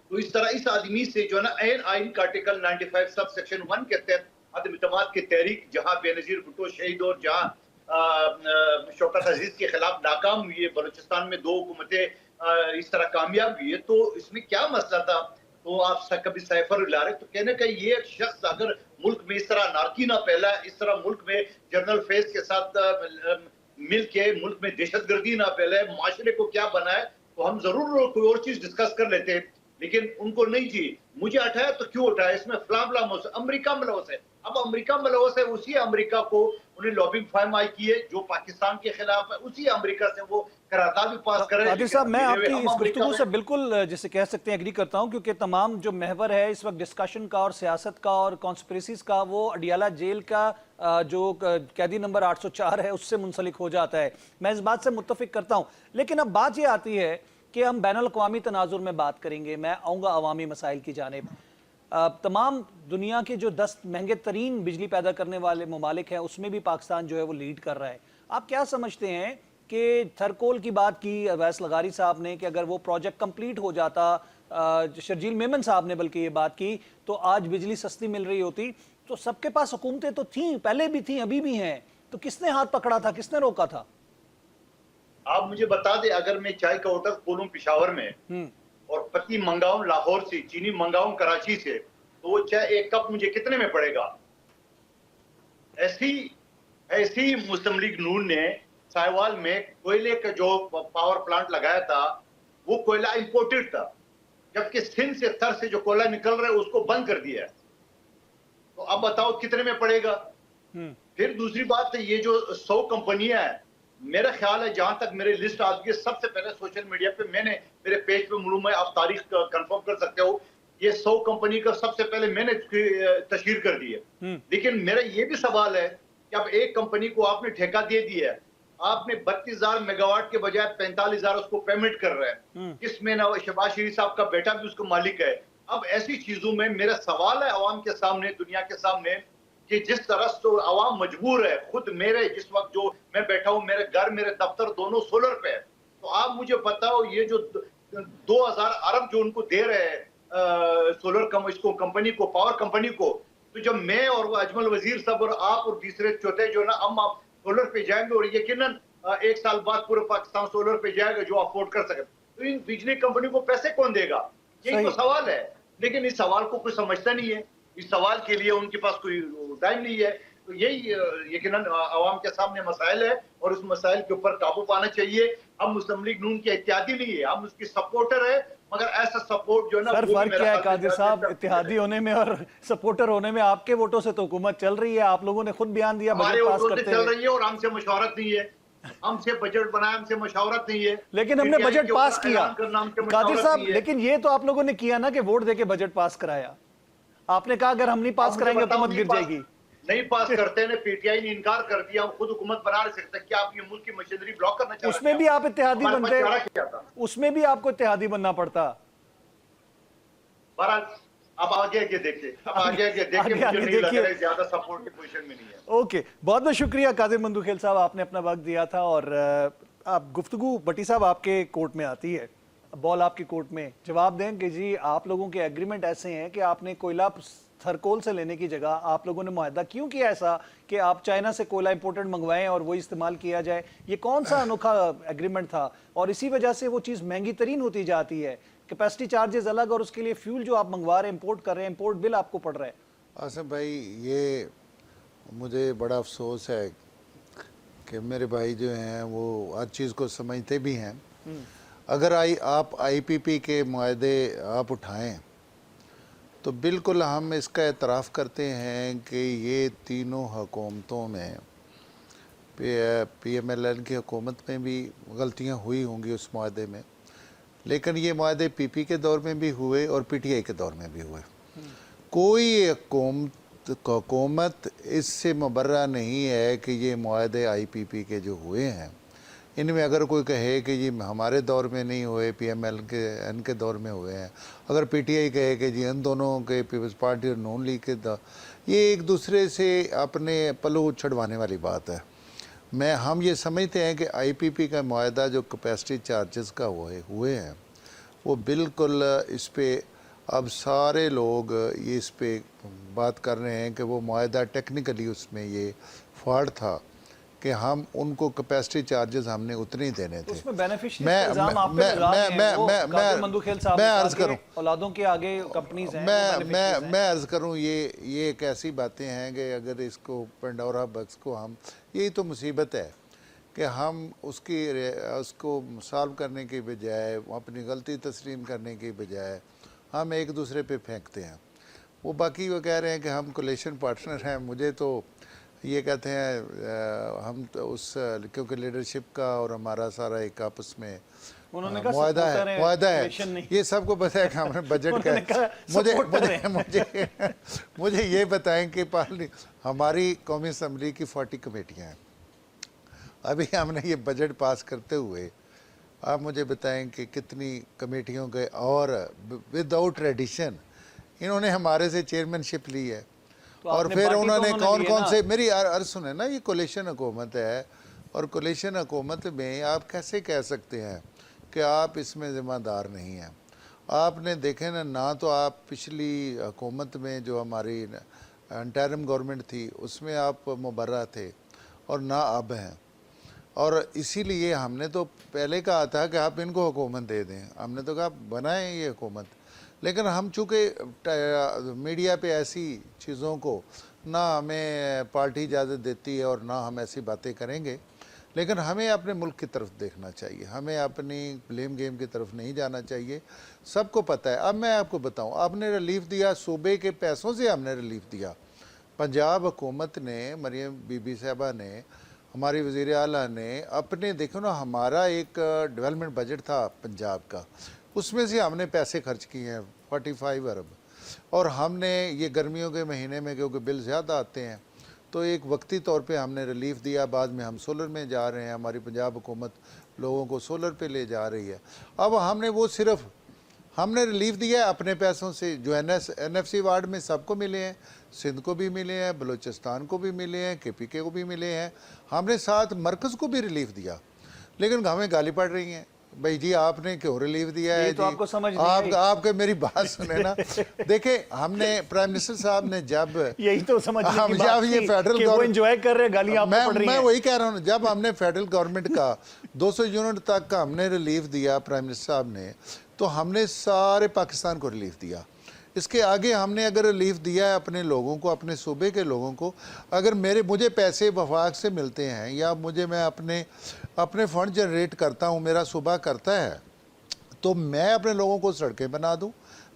تو اس طرح اس آدمی سے جو ہے نا این آئین کا آرٹیکل 95 سب سیکشن 1 کے تحت عدم اعتماد کی تحریک، جہاں بے نظیر بھٹو شہید اور جہاں شوکت عزیز کے خلاف ناکام ہوئی ہے، بلوچستان میں 2 حکومتیں اس طرح کامیاب ہوئی ہے، تو اس میں کیا مسئلہ تھا؟ تو آپ کبھی سائفر لا رہے تو کہنے کا یہ ایک شخص اگر ملک میں اس طرح نارکی نہ پھیلا، اس طرح ملک میں جنرل فیض کے ساتھ مل کے ملک میں دہشت گردی نہ پھیلے، معاشرے کو کیا بنائے، تو ہم ضرور کوئی اور چیز ڈسکس کر لیتے ہیں. لیکن ان کو نہیں جی مجھے اٹھایا تو کیوں اٹھایا، اس میں فلاں امریکہ ملوث ہے. اب امریکہ ملوث ہے، اسی امریکہ کو انہیں لابنگ فارم آئی کی ہے جو پاکستان کے خلاف ہے، اسی امریکہ سے وہ قرارداد بھی پاس کر رہے ہیں. قادر صاحب میں آپ کی اس گفتگو سے بالکل جسے کہہ سکتے ہیں ایگری کرتا ہوں، کیونکہ تمام جو محور ہے اس وقت ڈسکشن کا اور سیاست کا اور کانسپریسیز کا وہ اڈیالہ جیل کا جو قیدی نمبر 804 ہے اس سے منسلک ہو جاتا ہے. میں اس بات سے متفق کرتا ہوں، لیکن اب بات یہ آتی ہے کہ ہم بین الاقوامی تناظر میں بات کریں گے. میں آؤں گا عوامی مسائل کی جانب. تمام دنیا کے جو 10 مہنگے ترین بجلی پیدا کرنے والے ممالک ہیں اس میں بھی پاکستان جو ہے وہ لیڈ کر رہا ہے. آپ کیا سمجھتے ہیں کہ تھرکول کی بات کی اویس لغاری صاحب نے کہ اگر وہ پروجیکٹ کمپلیٹ ہو جاتا، شرجیل میمن صاحب نے بلکہ یہ بات کی، تو آج بجلی سستی مل رہی ہوتی. تو سب کے پاس حکومتیں تو تھیں، پہلے بھی تھیں، ابھی بھی ہیں، تو کس نے ہاتھ پکڑا تھا، کس نے روکا تھا؟ آپ مجھے بتا دیں، اگر میں چائے کا ہوٹل کھولوں پشاور میں اور پتی منگاؤں لاہور سے، چینی منگاؤں کراچی سے، تو وہ چائے ایک کپ مجھے کتنے میں پڑے گا؟ ایسی مسلم لیگ نون نے سائیوال میں کوئلے کا جو پاور پلانٹ لگایا تھا وہ کوئلہ امپورٹڈ تھا، جبکہ سندھ سے تھر سے جو کوئلہ نکل رہا ہے اس کو بند کر دیا ہے. تو اب بتاؤ کتنے میں پڑے گا؟ پھر دوسری بات ہے یہ جو 100 کمپنیاں ہیں، میرا خیال ہے جہاں تک میرے لسٹ آتی ہے سب سے پہلے سوشل میڈیا پہ میں نے میرے پیج پہ معلوم ہے، آپ تاریخ کنفرم کر سکتے ہو، یہ 100 کمپنی کا سب سے پہلے میں نے تشہیر کر دی ہے. لیکن میرا یہ بھی سوال ہے کہ اب ایک کمپنی کو آپ نے ٹھیکہ دے دیا ہے، آپ نے 32,000 میگا واٹ کے بجائے 45,000 اس کو پیمنٹ کر رہے ہیں، جس میں شہباز شریف صاحب کا بیٹا بھی اس کو مالک ہے. اب ایسی چیزوں میں میرا سوال ہے عوام کے سامنے، دنیا کے سامنے، کہ جس طرح عوام مجبور ہے، خود میرے جس وقت جو میں بیٹھا ہوں، میرے گھر میرے دفتر دونوں سولر پہ ہے، تو آپ مجھے بتاؤ یہ جو 2,000 ارب جو ان کو دے رہے ہیں سولر کمپنی کو، پاور کمپنی کو، تو جب میں اور وہ اجمل وزیر صاحب اور آپ اور تیسرے چوتھے جو ہے نا ہم آپ سولر پہ جائیں گے اور یقیناً 1 سال بعد پورے پاکستان سولر پہ جائے گا جو افورڈ کر سکے، تو ان بجلی کمپنی کو پیسے کون دے گا؟ یہی تو سوال ہے. لیکن اس سوال کو کوئی سمجھتا نہیں ہے، اس سوال کے لیے ان کے پاس کوئی ٹائم نہیں ہے. تو یہی یقیناً عوام کے سامنے مسائل ہے اور اس مسائل کے اوپر قابو پانا چاہیے. ہم مسلم لیگ نون کے اتحادی نہیں ہے، ہم اس کی سپورٹر ہے، مگر ایسا سپورٹ جو ہے نا سر فرق کیا ہے قادر صاحب اتحادی ہونے میں اور سپورٹر ہونے میں؟ آپ کے ووٹوں سے تو حکومت چل رہی ہے، آپ لوگوں نے خود بیان دیا بجٹ پاس کرتے چل رہی ہے اور ہم سے مشاورت نہیں ہے، ہم سے بجٹ بنایا، ہم سے مشاورت نہیں ہے. لیکن ہم نے بجٹ پاس کیا قادر صاحب، لیکن یہ تو آپ لوگوں نے کیا نا کہ ووٹ دے کے بجٹ پاس کرایا. آپ نے کہا اگر ہم نہیں پاس کرائیں گے حکومت گر جائے گی. نہیں پاس کرتے نے، پی ٹی آئی نے انکار کر دیا، ہم خود حکومت بنا نہیں سکتے. کیا آپ یہ ملک کی مشینری بلاک کرنا چاہتے ہیں؟ اس میں بھی آپ اتحادی بنتے، اس میں بھی آپ کو اتحادی بننا پڑتا. बहरहाल अब आगे देखिए, आगे मुझे नहीं लग देखिए। रहा है ज्यादा सपोर्ट की पोजीशन में नहीं है। ओके, बहुत बहुत शुक्रिया कादिर मंदुखेल साहब, आपने अपना वक्त दिया था। और आप गुफ्तगू भट्टी साहब आपके कोर्ट में आती है, बॉल आपके कोर्ट में, जवाब दें कि जी आप लोगों के एग्रीमेंट ऐसे हैं कि आपने कोयला थरकोल से लेने की जगह आप लोगों ने मुआहदा क्यों किया ऐसा कि आप चाइना से कोयला इंपोर्टेड मंगवाएं और वो इस्तेमाल किया जाए? ये कौन सा अनोखा एग्रीमेंट था? और इसी वजह से वो चीज़ महंगी तरीन होती जाती है, कैपेसिटी चार्जेस अलग, और उसके लिए फ्यूल जो आप मंगवा रहे हैं, इंपोर्ट कर रहे हैं, इंपोर्ट बिल आपको पड़ रहा है। आसिम भाई, ये मुझे बड़ा अफसोस है कि मेरे भाई जो हैं वो हर चीज़ को समझते भी हैं। अगर आप आईपीपी के मुआहदे आप उठाएं तो बिल्कुल हम इसका एतराफ़ करते हैं कि ये तीनों हुकूमतों में PMLN की हुकूमत में भी गलतियां हुई होंगी उस मुआहदे में, लेकिन ये मुआहदे PP के दौर में भी हुए और PTI के दौर में भी हुए। कोई हुकूमत इससे मुबर्रा नहीं है कि ये मुआहदे IPP के जो हुए हैं इनमें अगर कोई कहे कि ये हमारे दौर में नहीं हुए, PMLN के दौर में हुए हैं, अगर PTI कहे कि जी इन दोनों के पीपल्स पार्टी और नून लीग के ये एक दूसरे से अपने पल्लू छड़वाने वाली बात है। हम ये समझते हैं कि IPP का मुआहदा जो कैपेसिटी चार्जेस का हुए हैं वो बिल्कुल इस पे अब सारे लोग ये इस पे बात कर रहे हैं कि वो मुआहदा टेक्निकली उसमें ये फॉल्ट था कि हम उनको कैपेसिटी चार्जेस हमने उतने ही देने थे। उसमें बेनिफिशियरी का इल्जाम आप पे लगा रहे हैं, वो कादिर मंदुखेल साहब मैं ने अर्ज कहा करूं, कि औलादों के आगे कंपनीज हैं, वो beneficiaries हैं। मैं अर्ज करूं, ये एक ऐसी बातें हैं कि अगर इसको पेंडोरा बॉक्स को हम, यही तो मुसीबत है कि हम उसको सॉल्व करने के बजाय, अपनी गलती तस्लीम करने के बजाय हम एक दूसरे पे फेंकते हैं। वो बाकी वो कह रहे हैं कि हम कोलिशन पार्टनर हैं। मुझे तो ये कहते हैं हम तो क्योंकि लीडरशिप का और हमारा सारा एक आपस में मुआहदा है, ये सबको पता है कि हमें बजट का मुझे ये बताएं कि हमारी कौमी असम्बली की 40 कमेटियाँ हैं। अभी हमने ये बजट पास करते हुए आप मुझे बताएं कि कितनी कमेटियों के, और विदाउट एडिशन इन्होंने हमारे से चेयरमैनशिप ली है। तो और आपने फिर बाकी उन्होंने तो कौन लिए कौन ना। से, मेरी अर्ज सुने ना, ये कोलिशन हुकूमत है और कोलिशन हुकूमत में आप कैसे कह सकते हैं कि आप इसमें ज़िम्मेदार नहीं हैं? आपने देखे ना तो आप पिछली हुकूमत में जो हमारी इंटरिम गवर्नमेंट थी उसमें आप मुबर्रा थे और ना अब हैं, और इसीलिए हमने तो पहले कहा था कि आप इनको हुकूमत दे दें। हमने तो कहा बनाएं ये हुकूमत, लेकिन हम चूँकि मीडिया पे ऐसी चीज़ों को ना हमें पार्टी इजाज़त देती है और ना हम ऐसी बातें करेंगे, लेकिन हमें अपने मुल्क की तरफ देखना चाहिए, हमें अपनी ब्लेम गेम की तरफ नहीं जाना चाहिए। सबको पता है। अब मैं आपको बताऊं, आपने रिलीफ दिया, सूबे के पैसों से हमने रिलीफ दिया। पंजाब हुकूमत ने, मरियम बीबी साहबा ने, हमारी वज़ीर आला ने अपने, देखो ना, हमारा एक डेवलपमेंट बजट था पंजाब का, उसमें से हमने पैसे खर्च किए हैं 45 अरब, और हमने ये गर्मियों के महीने में क्योंकि बिल ज़्यादा आते हैं तो एक वक्ती तौर पे हमने रिलीफ दिया। बाद में हम सोलर में जा रहे हैं, हमारी पंजाब हुकूमत लोगों को सोलर पे ले जा रही है। अब हमने वो सिर्फ हमने रिलीफ दिया है अपने पैसों से, जो NFC वार्ड में सबको मिले हैं, सिंध को भी मिले हैं, बलूचिस्तान को भी मिले हैं, KPK को भी मिले हैं, हमने साथ मरकज़ को भी रिलीफ दिया। लेकिन हमें गाली पड़ रही हैं, भाई जी आपने क्यों रिलीफ दिया है? तो आपको समझ नहीं आई। आपके मेरी बात सुने ना। देखे, हमने प्राइम मिनिस्टर साहब ने जब यही तो समझने की बात जब ये थी फेडरल कि वो एंजॉय कर रहे हैं, गालियां आपको पड़ रही हैं। मैं वही कह रहा हूँ, जब हमने फेडरल गवर्नमेंट का 200 यूनिट तक का हमने रिलीफ दिया प्राइम मिनिस्टर साहब ने, तो हमने सारे पाकिस्तान को रिलीफ दिया। इसके आगे हमने अगर रिलीफ दिया है अपने लोगों को, अपने सूबे के लोगों को, अगर मुझे पैसे वफाक से मिलते हैं या मैं अपने फंड जनरेट करता हूँ, मेरा सूबा करता है, तो मैं अपने लोगों को सड़कें बना दूँ,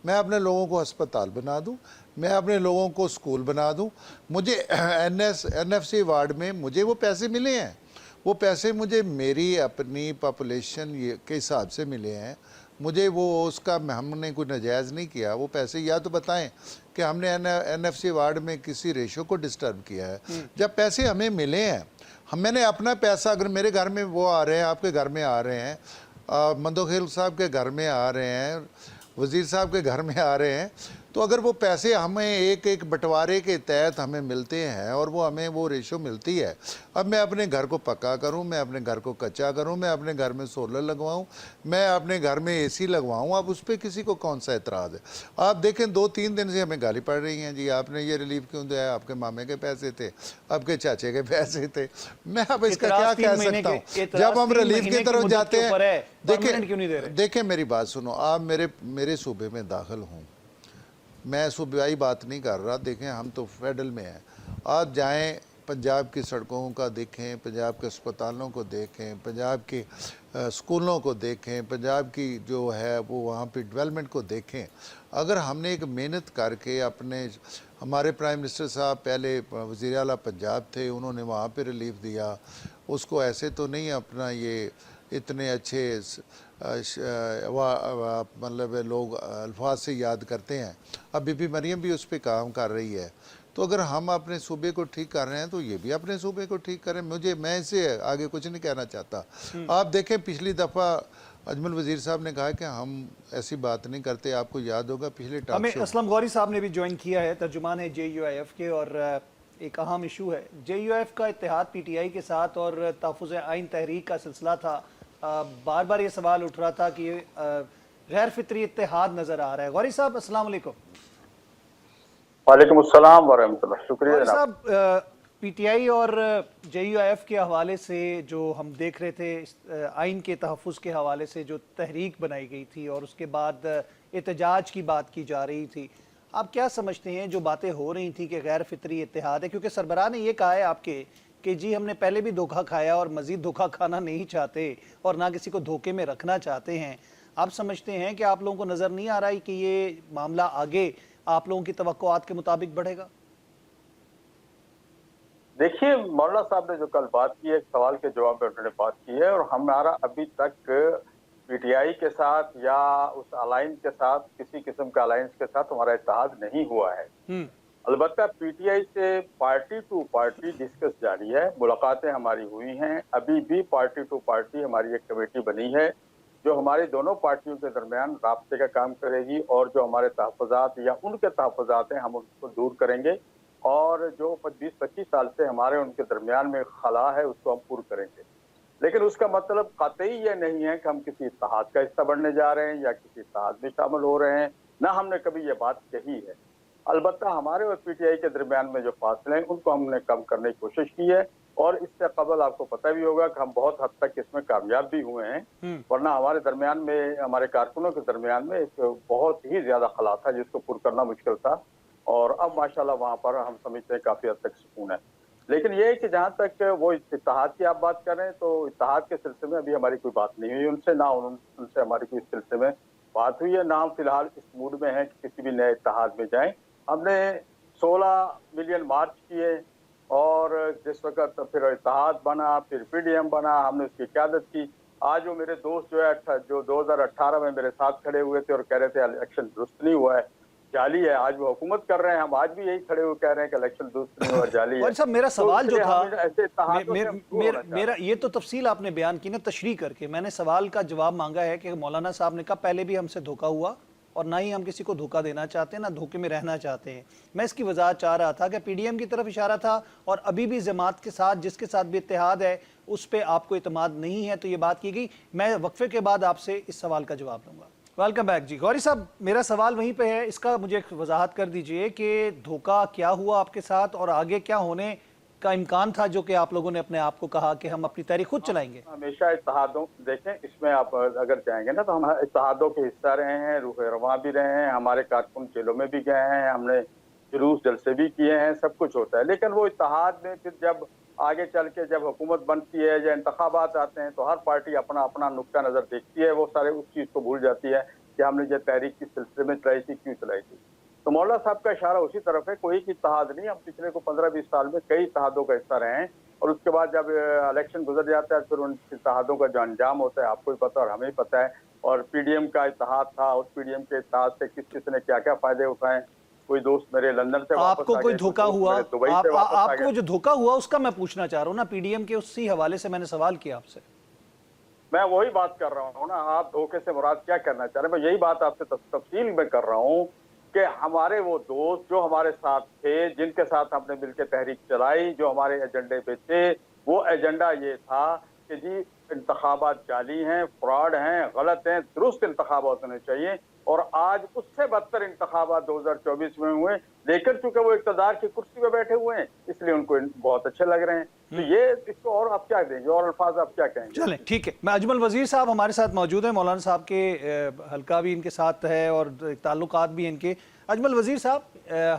मैं अपने लोगों को अस्पताल बना दूँ, मैं अपने लोगों को स्कूल बना दूँ। मुझे NFC वार्ड में मुझे वो पैसे मिले हैं, वो पैसे मुझे मेरी अपनी पॉपुलेशन के हिसाब से मिले हैं। मुझे वो उसका हमने कोई नाजायज़ नहीं किया वो पैसे। या तो बताएं कि हमने NFC वार्ड में किसी रेशो को डिस्टर्ब किया है। जब पैसे हमें मिले हैं, मैंने अपना पैसा, अगर मेरे घर में वो आ रहे हैं, आपके घर में आ रहे हैं, मंदोखेल साहब के घर में आ रहे हैं, वज़ीर साहब के घर में आ रहे हैं, तो अगर वो पैसे हमें एक एक बंटवारे के तहत हमें मिलते हैं और वो हमें वो रेशो मिलती है, अब मैं अपने घर को पक्का करूं, मैं अपने घर को कच्चा करूं, मैं अपने घर में सोलर लगवाऊं, मैं अपने घर में एसी लगवाऊं, अब उस पर किसी को कौन सा एतराज़ है? आप देखें 2-3 दिन से हमें गाली पड़ रही हैं, जी आपने ये रिलीफ क्यों दिया, आपके मामे के पैसे थे, आपके चाचे के पैसे थे। मैं अब इसका क्या कह सकता हूँ? जब हम रिलीफ की तरफ जाते हैं, देखें मेरी बात सुनो, आप मेरे सूबे में दाखिल हों, मैं सूबाई बात नहीं कर रहा, देखें हम तो फेडरल में हैं, आप जाएं पंजाब की सड़कों का देखें, पंजाब के अस्पतालों को देखें, पंजाब के स्कूलों को देखें, पंजाब की जो है वो वहाँ पे डेवलपमेंट को देखें। अगर हमने एक मेहनत करके हमारे प्राइम मिनिस्टर साहब पहले वज़ीर आला पंजाब थे, उन्होंने वहाँ पे रिलीफ दिया, उसको ऐसे तो नहीं अपना ये इतने अच्छे मतलब लोग अल्फाज से याद करते हैं। अब बीबी मरियम भी उस पर काम कर रही है, तो अगर हम अपने सूबे को ठीक कर रहे हैं तो ये भी अपने सूबे को ठीक करें। मैं इससे आगे कुछ नहीं कहना चाहता। आप देखें पिछली दफ़ा अजमल वज़ीर साहब ने कहा कि हम ऐसी बात नहीं करते, आपको याद होगा पिछले टॉक हमें शो असलम गौरी साहब ने भी ज्वाइन किया है, तर्जुमान है JUIF के, और एक अहम इशू है JUIF का इत्तेहाद PTI के साथ और तहफ़्फ़ुज़ आइन तहरीक का सिलसिला था। बार बार ये सवाल उठ रहा था कि गैर फितरी इत्तेहाद नज़र आ रहा है। गौरी साहब अस्सलाम वालेकुम। वालेकुम अस्सलाम वरहमतुल्लाह, शुक्रिया गौरी जनाब। साहब, PTI और JUIF के हवाले से जो हम देख रहे थे, आइन के तहफ़्फ़ुज़ के हवाले से जो तहरीक बनाई गई थी और उसके बाद एहतजाज की बात की जा रही थी, आप क्या समझते हैं जो बातें हो रही थी कि गैर फितरी इत्तेहाद है? क्योंकि सरबराह ने ये कहा है आपके कि जी हमने पहले भी धोखा खाया और मज़ीद धोखा खाना नहीं चाहते और ना किसी को धोखे में रखना चाहते हैं। आप समझते हैं कि आप लोगों को नज़र नहीं आ रहा है कि ये मामला आगे आप लोगों की तवक्कुआत के मुताबिक बढ़ेगा? देखिए, मौलाना साहब ने जो कल बात की है, एक सवाल के जवाब में उन्होंने बात की है, और हमारा अभी तक PTI के साथ या उस अलायंस के साथ, किसी किस्म का अलायंस के साथ हमारा इत्तेहाद नहीं हुआ है। अलबत्ता PTI से पार्टी टू पार्टी डिस्कस जारी है, मुलाकातें हमारी हुई हैं, अभी भी पार्टी टू पार्टी हमारी एक कमेटी बनी है जो हमारी दोनों पार्टियों के दरमियान राब्ते का काम करेगी, और जो हमारे तहफ़्फ़ुज़ात या उनके तहफ़्फ़ुज़ात हैं हम उनको दूर करेंगे, और जो 20-25 साल से हमारे उनके दरमियान में खला है उसको हम पूरा करेंगे। लेकिन उसका मतलब कतई ये नहीं है कि हम किसी इत्तेहाद का हिस्सा बनने जा रहे हैं या किसी इत्तेहाद में शामिल हो रहे हैं, ना हमने कभी ये बात कही है। अलबत्ता हमारे और PTI के दरमियान में जो फासले हैं उनको हमने कम करने की कोशिश की है, और इससे कबल आपको पता भी होगा कि हम बहुत हद तक इसमें कामयाब भी हुए हैं, वरना हमारे दरमियान में, हमारे कारकुनों के दरमियान में एक बहुत ही ज्यादा खला था जिसको पूरा करना मुश्किल था, और अब माशाल्लाह वहाँ पर हम समझते हैं काफी हद तक सुकून है। लेकिन ये है कि जहाँ तक वो इत्तेहाद की आप बात कर रहे हैं, तो इत्तेहाद के सिलसिले में अभी हमारी कोई बात नहीं हुई उनसे, ना उनसे हमारी कोई इस सिलसिले में बात हुई है, ना हम फिलहाल इस मूड में हैं कि किसी भी नए इत्तेहाद में जाएं। हमने 16 मिलियन मार्च किए, और जिस वक्त फिर इत्तेहाद बना, फिर PDM बना, हमने उसकी क़यादत की। आज वो मेरे दोस्त जो है जो 2018 में मेरे साथ खड़े हुए थे और कह रहे थे इलेक्शन दुरुस्त नहीं हुआ है, जाली है, आज वो हुकूमत कर रहे हैं, हम आज भी यही खड़े हुए कह रहे हैं कि इलेक्शन दुरुस्त नहीं हुआ, जाली है। और साहब मेरा सवाल जो था, मेरा ये तो तफसील आपने बयान की ना तशरीह करके, मैंने सवाल का जवाब मांगा है कि मौलाना साहब ने कहा पहले भी हमसे धोखा हुआ और ना ही हम किसी को धोखा देना चाहते हैं, ना धोखे में रहना चाहते हैं। मैं इसकी वजाहत चाह रहा था कि PDM की तरफ इशारा था, और अभी भी जमात के साथ जिसके साथ भी इत्तेहाद है उस पर आपको इतमाद नहीं है, तो ये बात की गई। मैं वक्फे के बाद आपसे इस सवाल का जवाब लूँगा। वेलकम बैक जी। गौरी साहब, मेरा सवाल वहीं पे है, इसका मुझे एक वजाहत कर दीजिए कि धोखा क्या हुआ आपके साथ और आगे क्या होने का इम्कान था, जो कि आप लोगों ने अपने आप को कहा कि हम अपनी तहरीक खुद चलाएंगे। हमेशा इत्तेहादों, देखें इसमें आप अगर जाएंगे ना तो हम इत्तेहादों के हिस्सा रहे हैं, रूह रवां भी रहे हैं, हमारे कारकुन जेलों में भी गए हैं, हमने जुलूस जलसे भी किए हैं, सब कुछ होता है। लेकिन वो इत्तेहाद में फिर जब आगे चल के जब हुकूमत बनती है या इंतखाबात आते हैं तो हर पार्टी अपना अपना नुक्ता नज़र देखती है, वो सारे उस चीज़ को भूल जाती है कि हमने जो तहरीक की सिलसिले में चलाई थी, क्यों चलाई थी। तो मौलाना साहब का इशारा उसी तरफ है, कोई इत्तेहाद नहीं, हम पिछले को 15-20 साल में कई इत्तेहादों का हिस्सा रहे हैं, और उसके बाद जब इलेक्शन गुजर जाता है फिर उन इत्तेहादों का जो अंजाम होता है आपको भी पता और हमें भी पता है। और PDM का इत्तेहाद था, उस PDM के इत्तेहाद से किस किस ने क्या क्या फायदे उठाए। कोई दोस्त मेरे लंदन से आपको कोई धोखा हुआ, आपको जो धोखा हुआ उसका मैं पूछना चाह रहा हूँ ना, PDM के उसी हवाले से मैंने सवाल किया आपसे। मैं वही बात कर रहा हूँ ना, आप धोखे से मुराद क्या करना चाह रहे हैं? मैं यही बात आपसे तफसील में कर रहा हूँ कि हमारे वो दोस्त जो हमारे साथ थे, जिनके साथ हमने मिलकर तहरीक चलाई, जो हमारे एजेंडे पे थे, वो एजेंडा ये था कि जी इंतखाबात जाली हैं, फ्रॉड हैं, गलत हैं, दुरुस्त इंतखाबात होने चाहिए। और आज उससे बदतर इंतखाबात 2024 में हुए, लेकिन चूंकि वो इक़्तिदार की कुर्सी पे बैठे हुए हैं, इसलिए उनको बहुत अच्छे लग रहे हैं। तो ये इसको और आप क्या देंगे, और अल्फाज आप क्या कहेंगे? चलें, ठीक है। मैं अजमल वजीर साहब हमारे साथ मौजूद हैं, मौलाना साहब के हल्का भी इनके साथ है और ताल्लुकात भी इनके। अजमल वजीर साहब,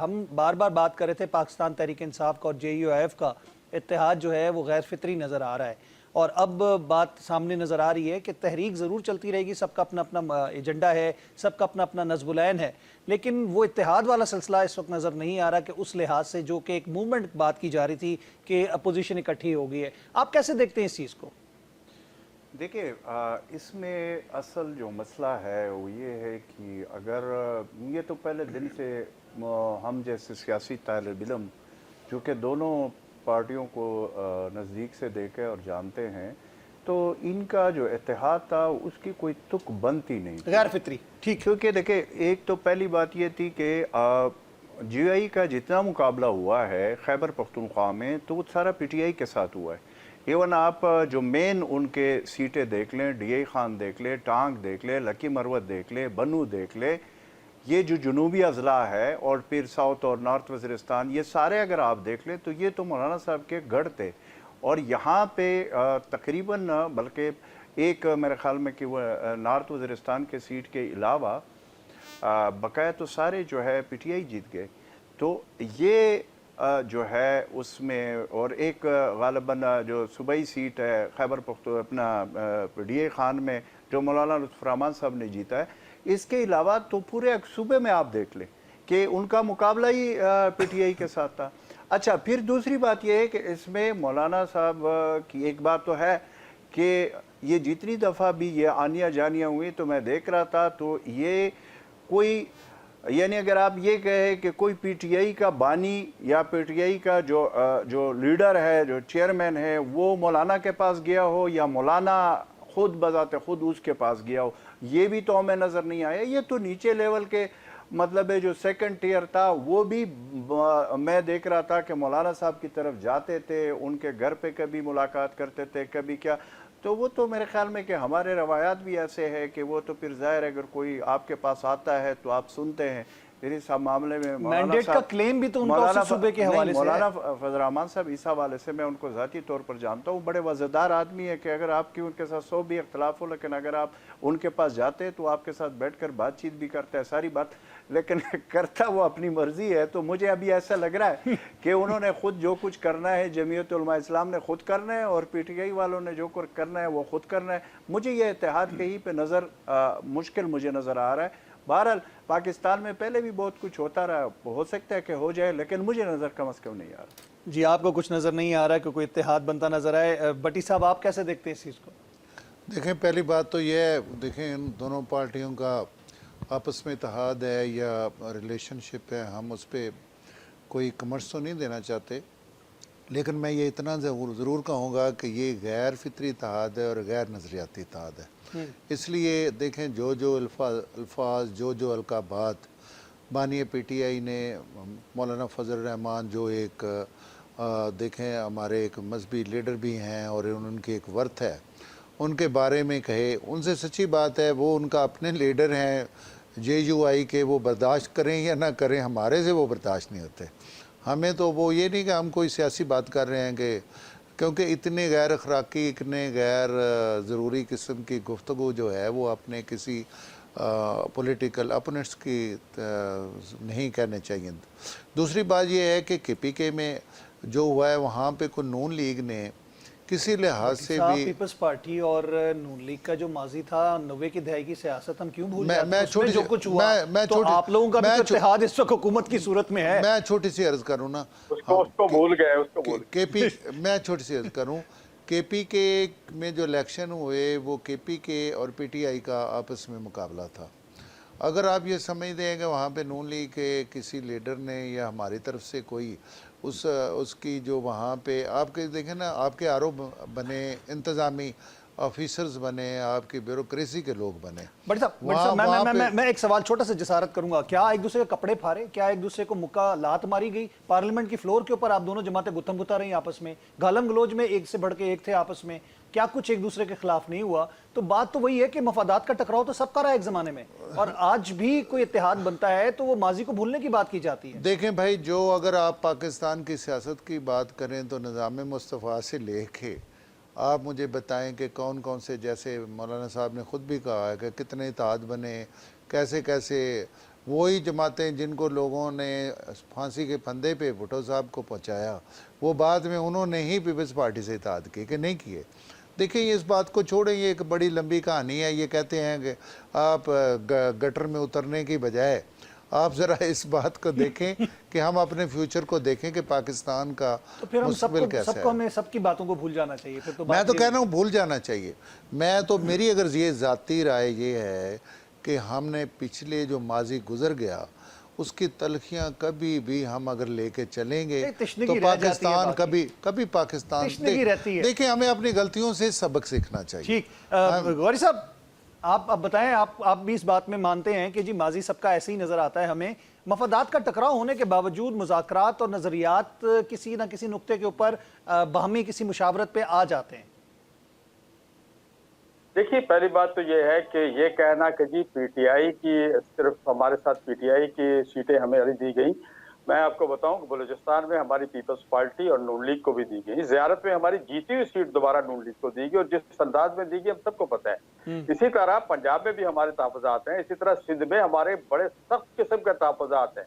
हम बार बार बात कर रहे थे पाकिस्तान तहरीक इंसाफ का और JUIF का इत्तेहाद जो है वो गैर फितरी नज़र आ रहा है, और अब बात सामने नज़र आ रही है कि तहरीक ज़रूर चलती रहेगी, सबका अपना अपना एजेंडा है, सबका अपना अपना नज़्बुलैन है, लेकिन वो इत्तेहाद वाला सिलसिला इस वक्त नज़र नहीं आ रहा कि उस लिहाज से जो कि एक मूवमेंट बात की जा रही थी कि अपोजिशन इकट्ठी हो गई है। आप कैसे देखते हैं इस चीज़ को? देखिए, इसमें असल जो मसला है वो ये है कि अगर ये तो पहले दिन से हम जैसे सियासी तालिब इल्म जो कि दोनों पार्टियों को नज़दीक से देखे और जानते हैं, तो इनका जो इत्तेहाद था उसकी कोई तुक बनती नहीं थी। गैर फितरी, ठीक। क्योंकि देखिए, एक तो पहली बात ये थी कि GI का जितना मुकाबला हुआ है खैबर पख्तूनख्वा में, तो वो सारा PTI के साथ हुआ है। इवन आप जो मेन उनके सीटें देख लें, DI खान देख लें, टांग देख लें, लकी मरवत देख लें, बनू देख लें, ये जो जनूबी अजला है और फिर साउथ और नॉर्थ वज़ीरिस्तान, ये सारे अगर आप देख लें तो ये तो मौलाना साहब के गढ़ थे। और यहाँ पे तकरीबन बल्कि एक मेरे ख्याल में कि वो नॉर्थ वज़ीरिस्तान के सीट के अलावा बकाया तो सारे जो है PTI जीत गए। तो ये जो है उसमें, और एक गालिबन जो सूबाई सीट है खैबर पख्तून अपना DI खान में जो मौलाना लुत्फ़ुर रहमान साहब ने जीता है, इसके अलावा तो पूरे सूबे में आप देख लें कि उनका मुकाबला ही PTI के साथ था। अच्छा, फिर दूसरी बात यह है कि इसमें मौलाना साहब की एक बात तो है कि ये जितनी दफ़ा भी ये आनिया जानियाँ हुई तो मैं देख रहा था, तो ये कोई, यानी अगर आप ये कहें कि कोई PTI का बानी या PTI का जो लीडर है, जो चेयरमैन है, वो मौलाना के पास गया हो या मौलाना खुद बजाते खुद उसके पास गया हो, ये भी तो हमें नज़र नहीं आया। ये तो नीचे लेवल के मतलब है, जो सेकंड टियर था वो भी मैं देख रहा था कि मौलाना साहब की तरफ जाते थे, उनके घर पे कभी मुलाकात करते थे, कभी क्या। तो वो तो मेरे ख्याल में कि हमारे रवायात भी ऐसे है कि वो तो फिर ज़ाहिर है अगर कोई आपके पास आता है तो आप सुनते हैं। फिर इस मामले में मैंडेट का क्लेम भी तो उनका उस सूबे के हवाले से है। मौलाना फजल रहमान साहब इस हवाले से मैं उनको ज़ाती तौर पर जानता हूँ, बड़े वज़ेदार आदमी है कि अगर आपकी उनके साथ 100 भी इख्तलाफ हो, लेकिन अगर आप उनके पास जाते हैं तो आपके साथ बैठकर बातचीत भी करता है, सारी बात, लेकिन करता वो अपनी मर्जी है। तो मुझे अभी ऐसा लग रहा है कि उन्होंने खुद जो कुछ करना है, जमीयत उलमा इस्लाम ने खुद करना है और PTI वालों ने जो कुछ करना है वो खुद करना है। मुझे ये इत्तेहाद कहीं पे मुश्किल मुझे नज़र आ रहा है। बहरहाल पाकिस्तान में पहले भी बहुत कुछ होता रहा, हो सकता है कि हो जाए, लेकिन मुझे नज़र कम अज़ कम नहीं आ रहा। जी, आपको कुछ नज़र नहीं आ रहा है कि कोई इत्तेहाद बनता नज़र आए। भट्टी साहब, आप कैसे देखते हैं इस चीज़ को? देखें, पहली बात तो यह है, देखें इन दोनों पार्टियों का आपस में इत्तेहाद है या रिलेशनशिप है, हम उस पर कोई कमर्स तो नहीं देना चाहते, लेकिन मैं ये इतना ज़रूर कहूँगा कि ये गैर फितरी इत्तेहाद है और गैर नज़रियाती इत्तेहाद है। इसलिए देखें, जो अल्फाज जो अलकाबात बानी PTI ने मौलाना फजल रहमान जो एक देखें हमारे एक मजहबी लीडर भी हैं और उनकी एक वर्थ है, उनके बारे में कहे, उनसे सच्ची बात है वो उनका अपने लीडर हैं JUI के, वो बर्दाश्त करें या ना करें, हमारे से वो बर्दाश्त नहीं होते। हमें तो वो ये नहीं कि हम कोई सियासी बात कर रहे हैं कि, क्योंकि इतने गैर अखलाकी, इतने गैर ज़रूरी किस्म की गुफ्तगू जो है वो अपने किसी पॉलिटिकल अपोनेंट्स की नहीं करने चाहिए। दूसरी बात ये है कि KPK में जो हुआ है वहाँ पे कोई नून लीग ने किसी लिहाज से भी, पीपल्स पार्टी और नून लीग का जो माजी था 90 की दहाई की सियासत हम क्यों भूल जाते हैं? उसमें जो कुछ हुआ, तो आप लोगों का भी तो इत्तेहाद इस वक्त हुकूमत की सूरत में है। मैं छोटी सी अर्ज करूँ ना, उसको भूल गए, उसको मैं छोटी सी अर्ज करूँ, KPK में जो इलेक्शन हुए वो KPK और PTI का आपस में मुकाबला था। अगर आप ये समझते हैं कि वहाँ पे नून लीग के किसी लीडर ने या हमारी तरफ से कोई उसकी जो वहाँ पे आपके देखें ना, आपके आरोप बने इंतज़ामी, ऑफिसर्स बने, आपकी ब्यूरोक्रेसी के लोग बने। बट साहब मैं एक सवाल छोटा सा जसारत करूंगा, क्या एक दूसरे के कपड़े फाड़े, क्या एक दूसरे को मुक्का लात मारी गई? पार्लियामेंट की फ्लोर के ऊपर आप दोनों जमातें गुत्थम गुत्ता रही आपस में, गालम गलोज में एक से बढ़ के एक थे आपस में, क्या कुछ एक दूसरे के खिलाफ नहीं हुआ? तो बात तो वही है कि मफादात का टकराव तो सबका रहा है एक जमाने में, और आज भी कोई इत्तेहाद बनता है तो वो माजी को भूलने की बात की जाती है। देखें भाई, जो अगर आप पाकिस्तान की सियासत की बात करें तो निज़ाम मुस्तफ़ा से लेके आप मुझे बताएं कि कौन कौन से, जैसे मौलाना साहब ने ख़ुद भी कहा है कि कितने इत्तेहाद बने, कैसे कैसे वही जमातें जिनको लोगों ने फांसी के फंदे पे भुट्टो साहब को पहुंचाया, वो बाद में उन्होंने ही पीपल्स पार्टी से इत्तेहाद किए कि नहीं किए। देखिए इस बात को छोड़ें, ये एक बड़ी लंबी कहानी है। ये कहते हैं कि आप गटर में उतरने की बजाय आप ज़रा इस बात को देखें कि हम अपने फ्यूचर को देखें कि पाकिस्तान का तो फिर हम मुस्तकबिल कैसा सबको है। हमें सबकी बातों को भूल जाना चाहिए फिर तो। मैं तो कह रहा हूँ भूल जाना चाहिए। मैं तो, मेरी अगर ये ज़ाती राय ये है कि हमने पिछले जो माजी गुजर गया उसकी तलखियां कभी भी हम अगर लेके चलेंगे तो पाकिस्तान कभी पाकिस्तान देखिए, हमें अपनी गलतियों से सबक सीखना चाहिए। ठीक, गौरी साहब आप बताएं, आप भी इस बात में मानते हैं कि जी माजी सबका ऐसे ही नजर आता है हमें, मफादात का टकराव होने के बावजूद मुज़ाकरात और नजरियात किसी ना किसी नुक्ते के ऊपर बाहमी किसी मुशावरत पे आ जाते हैं? देखिए, पहली बात तो ये है कि ये कहना कि जी पीटीआई की, सिर्फ हमारे साथ पीटीआई की सीटें हमें अभी दी गई, मैं आपको बताऊं कि बलूचिस्तान में हमारी पीपल्स पार्टी और नून लीग को भी दी गई, ज़ियारत में हमारी जीती हुई सीट दोबारा नून लीग को दी गई, और जिस अंदाज में दी गई हम सबको पता है। इसी तरह पंजाब में भी हमारे तहफ़्फ़ुज़ात हैं, इसी तरह सिंध में हमारे बड़े सख्त किस्म के तहफ़्फ़ुज़ात हैं।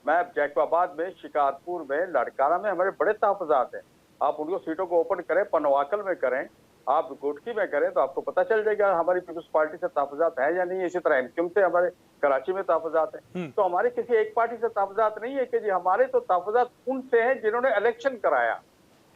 मैं जैकबाबाद में, शिकारपुर में, लड़काना में हमारे बड़े तहफ़्फ़ुज़ात हैं। आप उनको सीटों को ओपन करें, पनवाकल में करें, आप गोटकी में करें, तो आपको पता चल जाएगा हमारी पीपल्स पार्टी से तहफ़्फ़ुज़ात है या नहीं है। इसी तरह एमक्यूएम से हमारे कराची में तहफ़्फ़ुज़ात है। तो हमारे किसी एक पार्टी से तहफ़्फ़ुज़ात नहीं है कि जी, हमारे तो तहफ़्फ़ुज़ात उनसे हैं जिन्होंने इलेक्शन कराया।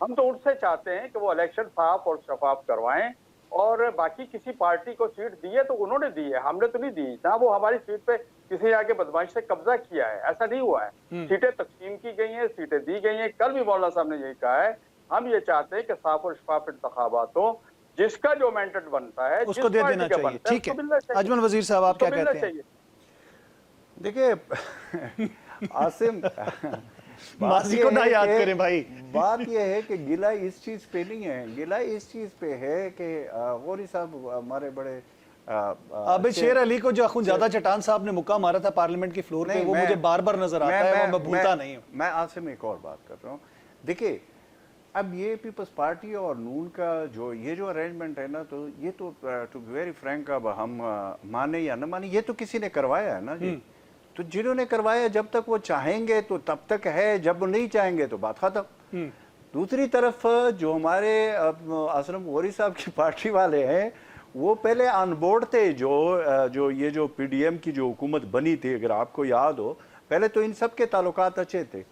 हम तो उनसे चाहते हैं कि वो इलेक्शन साफ और शफाफ करवाएं, और बाकी किसी पार्टी को सीट दी है तो उन्होंने दी है, हमने तो नहीं दी ना। वो हमारी सीट पे किसी आगे बदमाश से कब्जा किया है, ऐसा नहीं हुआ है। सीटें तकसीम की गई हैं, सीटें दी गई हैं। कल भी मौलाना साहब ने यही कहा है, हम ये चाहते हैं कि साफ और शफाफ इंतखाबात हो, जिसका जो मैंडेट बनता है उसको दे देना चाहिए। ठीक है, अजमल वजीर साहब आप क्या कहते हैं? देखिए आसिम, माजी को ना याद करें भाई। बात यह है कि गिला इस चीज पे नहीं है, गिला इस चीज पे है कि गौरी साहब हमारे बड़े आबिद शेर अली को जो अखुनजादा चट्टान साहब ने मुक्का मारा था पार्लियामेंट की फ्लोर पे, वो मुझे बार बार नजर आता है, मैं भूलता नहीं हूँ। मैं आसिम एक और बात कर रहा हूँ। देखिए अब ये पीपल्स पार्टी और नून का जो ये जो अरेंजमेंट है ना, तो ये तो टू बी वेरी फ्रैंक, अब हम माने या न माने, ये तो किसी ने करवाया है ना जी। तो जिन्होंने करवाया जब तक वो चाहेंगे तो तब तक है, जब वो नहीं चाहेंगे तो बात खत्म। दूसरी तरफ जो हमारे आसरम गौरी साहब की पार्टी वाले हैं, वो पहले अनबोर्ड थे। जो ये जो पीडीएम की जो हुकूमत बनी थी, अगर आपको याद हो, पहले तो इन सब के ताल्लुकात अच्छे थे।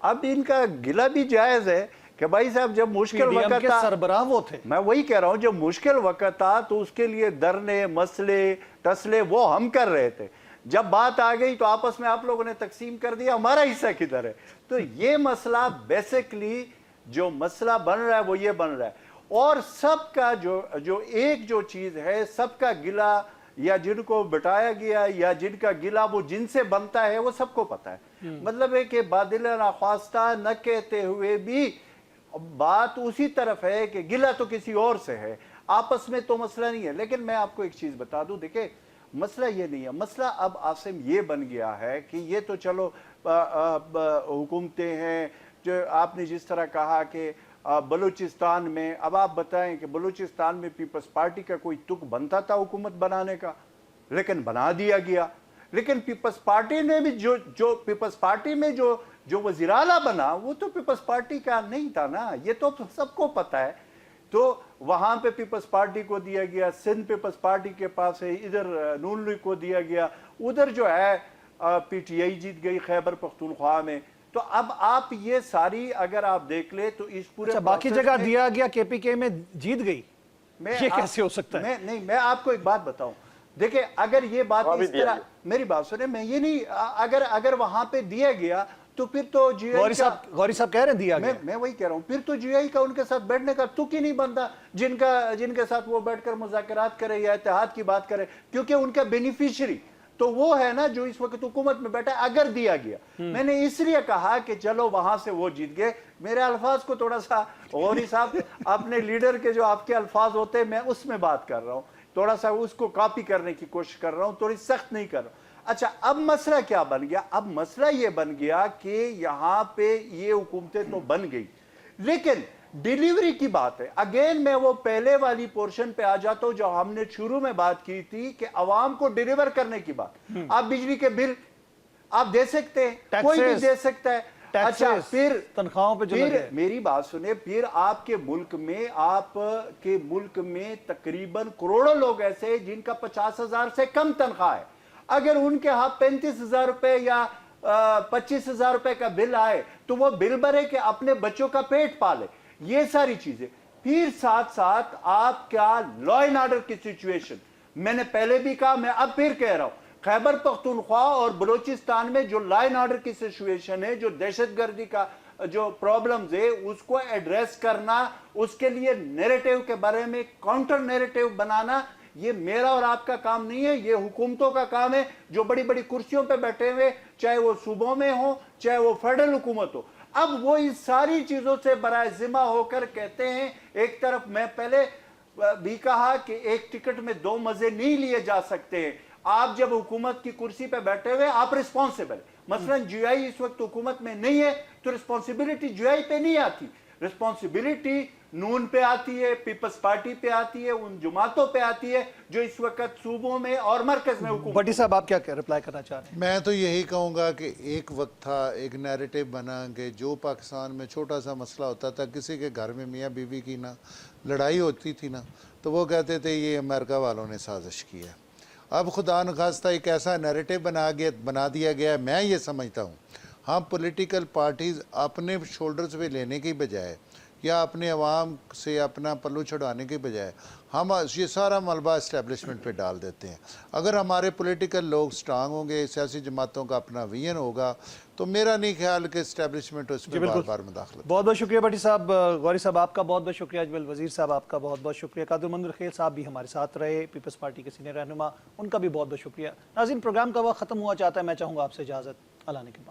अब इनका गिला भी जायज है कि भाई साहब जब मुश्किल वक्त था, सरबराह वो थे। मैं वही कह रहा हूं, जब मुश्किल वक्त था तो उसके लिए धरने, मसले, टसले वो हम कर रहे थे। जब बात आ गई तो आपस में आप लोगों ने तकसीम कर दिया, हमारा हिस्सा किधर है। तो ये मसला बेसिकली जो मसला बन रहा है वो ये बन रहा है, और सबका जो एक जो चीज है, सबका गिला या जिनको बिठाया गया या जिनका गिला वो जिनसे बनता है वो सबको पता है। मतलब है कि बादिल नाख्वास्ता न कहते हुए भी बात उसी तरफ है कि गिला तो किसी और से है, आपस में तो मसला नहीं है। लेकिन मैं आपको एक चीज बता दूं, देखिए मसला ये नहीं है, मसला अब आसिम ये बन गया है कि ये तो चलो हुकूमतें हैं, जो आपने जिस तरह कहा कि बलूचिस्तान में, अब आप बताएं कि बलूचिस्तान में पीपल्स पार्टी का कोई तुक बनता था हुकूमत बनाने का, लेकिन बना दिया गया। लेकिन पीपल्स पार्टी ने भी जो पीपल्स पार्टी में जो वज़ीर आला बना, वो तो पीपल्स पार्टी का नहीं था ना, ये तो सबको पता है। तो वहां पे पीपल्स पार्टी को दिया गया, सिंध पीपल्स पार्टी के पास है, इधर नून लीग को दिया गया, उधर जो है पीटीआई जीत गई खैबर पख्तूनख्वा में। तो अब आप ये सारी अगर आप देख ले तो इस पूरे बाकी जगह दिया गया, केपीके में जीत गई, ये कैसे हो सकता है? मैं आपको एक बात बताऊं, देखिए अगर ये बात इस तरह, मेरी बात सुने, मैं ये नहीं, अगर वहां पे दिया गया तो फिर तो जीआई का गौरी साहब कह रहे हैं दिया गया। मैं वही कह रहा हूँ, फिर तो जीआई का उनके साथ बैठने का तुक ही नहीं बनता, जिनके साथ वो बैठकर मुज़ाकरात करे या इत्तेहाद की बात करे, क्योंकि उनका बेनिफिशियरी तो वो है ना जो इस वक्त हुकूमत में बैठा है। अगर दिया गया, मैंने इसलिए कहा कि चलो वहां से वो जीत गए, मेरे अल्फाज को थोड़ा सा गौरी साहब अपने लीडर के जो आपके अल्फाज होते हैं मैं उसमें बात कर रहा हूँ, थोड़ा सा उसको कॉपी करने की कोशिश कर रहा हूँ, थोड़ी सख्त नहीं कर रहा हूँ। अच्छा, अब मसला क्या बन गया? अब मसला ये बन गया कि यहाँ पे ये हुकूमतें तो बन गई, लेकिन डिलीवरी की बात है। अगेन मैं वो पहले वाली पोर्शन पे आ जाता हूं जो हमने शुरू में बात की थी कि अवाम को डिलीवर करने की बात। आप बिजली के बिल आप दे सकते हैं, कोई भी दे सकता है। अच्छा, फिर तनख्वाहों पे जो लगे। मेरी बात सुने, फिर आपके मुल्क में तकरीबन करोड़ों लोग ऐसे हैं जिनका 50,000 से कम तनख्वाह है। अगर उनके हाथ 35,000 रुपए या 25,000 रुपए का बिल आए तो वो बिल भरे कि अपने बच्चों का पेट पाले, ये सारी चीजें। फिर साथ साथ आपका लॉ एंड ऑर्डर की सिचुएशन, मैंने पहले भी कहा, मैं अब फिर कह रहा हूं, खैबर पख्तूनख्वा और बलूचिस्तान में जो लॉ एंड ऑर्डर की सिचुएशन है, जो दहशतगर्दी का जो प्रॉब्लम्स है उसको एड्रेस करना, उसके लिए नैरेटिव के बारे में काउंटर नैरेटिव बनाना, ये मेरा और आपका काम नहीं है, ये हुकूमतों का काम है जो बड़ी बड़ी कुर्सियों पे बैठे हुए, चाहे वो सूबों में हो चाहे वो फेडरल हुकूमत हो। अब वो इस सारी चीजों से बराए जिम्मा होकर कहते हैं, एक तरफ मैं पहले भी कहा कि एक टिकट में दो मजे नहीं लिए जा सकते हैं। आप जब हुकूमत की कुर्सी पे बैठे हुए आप रिस्पॉन्सिबल, मसलन जीआई इस वक्त हुकूमत में नहीं है तो रिस्पॉन्सिबिलिटी जीआई पे नहीं आती, रिस्पॉन्सिबिलिटी नून पे आती है, पीपल्स पार्टी पे आती है, उन जमातों पे आती है जो इस वक्त सूबों में और मरकज में हुकूमत। भट्टी साहब आप क्या रिप्लाई करना चाह रहे हैं? मैं तो यही कहूँगा कि एक वक्त था, एक नैरेटिव बना कि जो पाकिस्तान में छोटा सा मसला होता था, किसी के घर में मियाँ बीवी की ना लड़ाई होती थी ना, तो वो कहते थे ये अमेरिका वालों ने साजिश की है। अब खुदा न खास्ता एक ऐसा नैरेटिव बना दिया गया है। मैं ये समझता हूँ हम पॉलिटिकल पार्टीज़ अपने शोल्डर्स पे लेने की बजाय या अपने अवाम से अपना पल्लू छुड़ाने के बजाय हम ये सारा मलबा इस्टेब्लिशमेंट पे डाल देते हैं। अगर हमारे पॉलिटिकल लोग स्ट्रांग होंगे, सियासी जमातों का अपना विजन होगा, तो मेरा नहीं ख्याल कि इस्टेब्लिशमेंट उसमें बार बार मुदाखलत। बहुत बहुत शुक्रिया भट्टी साहब, गौरी साहब आपका बहुत बहुत शुक्रिया, अजमल वजीर साहब आपका बहुत बहुत शुक्रिया, कादिर मंजूर खेल साहब भी हमारे साथ रहे, पीपल्स पार्टी के सीनियर रहनुमा, उनका भी बहुत बहुत शुक्रिया। नाज़रीन, प्रोग्राम का वक्त खत्म हुआ चाहता है, मैं चाहूँगा आपसे इजाज़त, अल्लाह ने के बाद।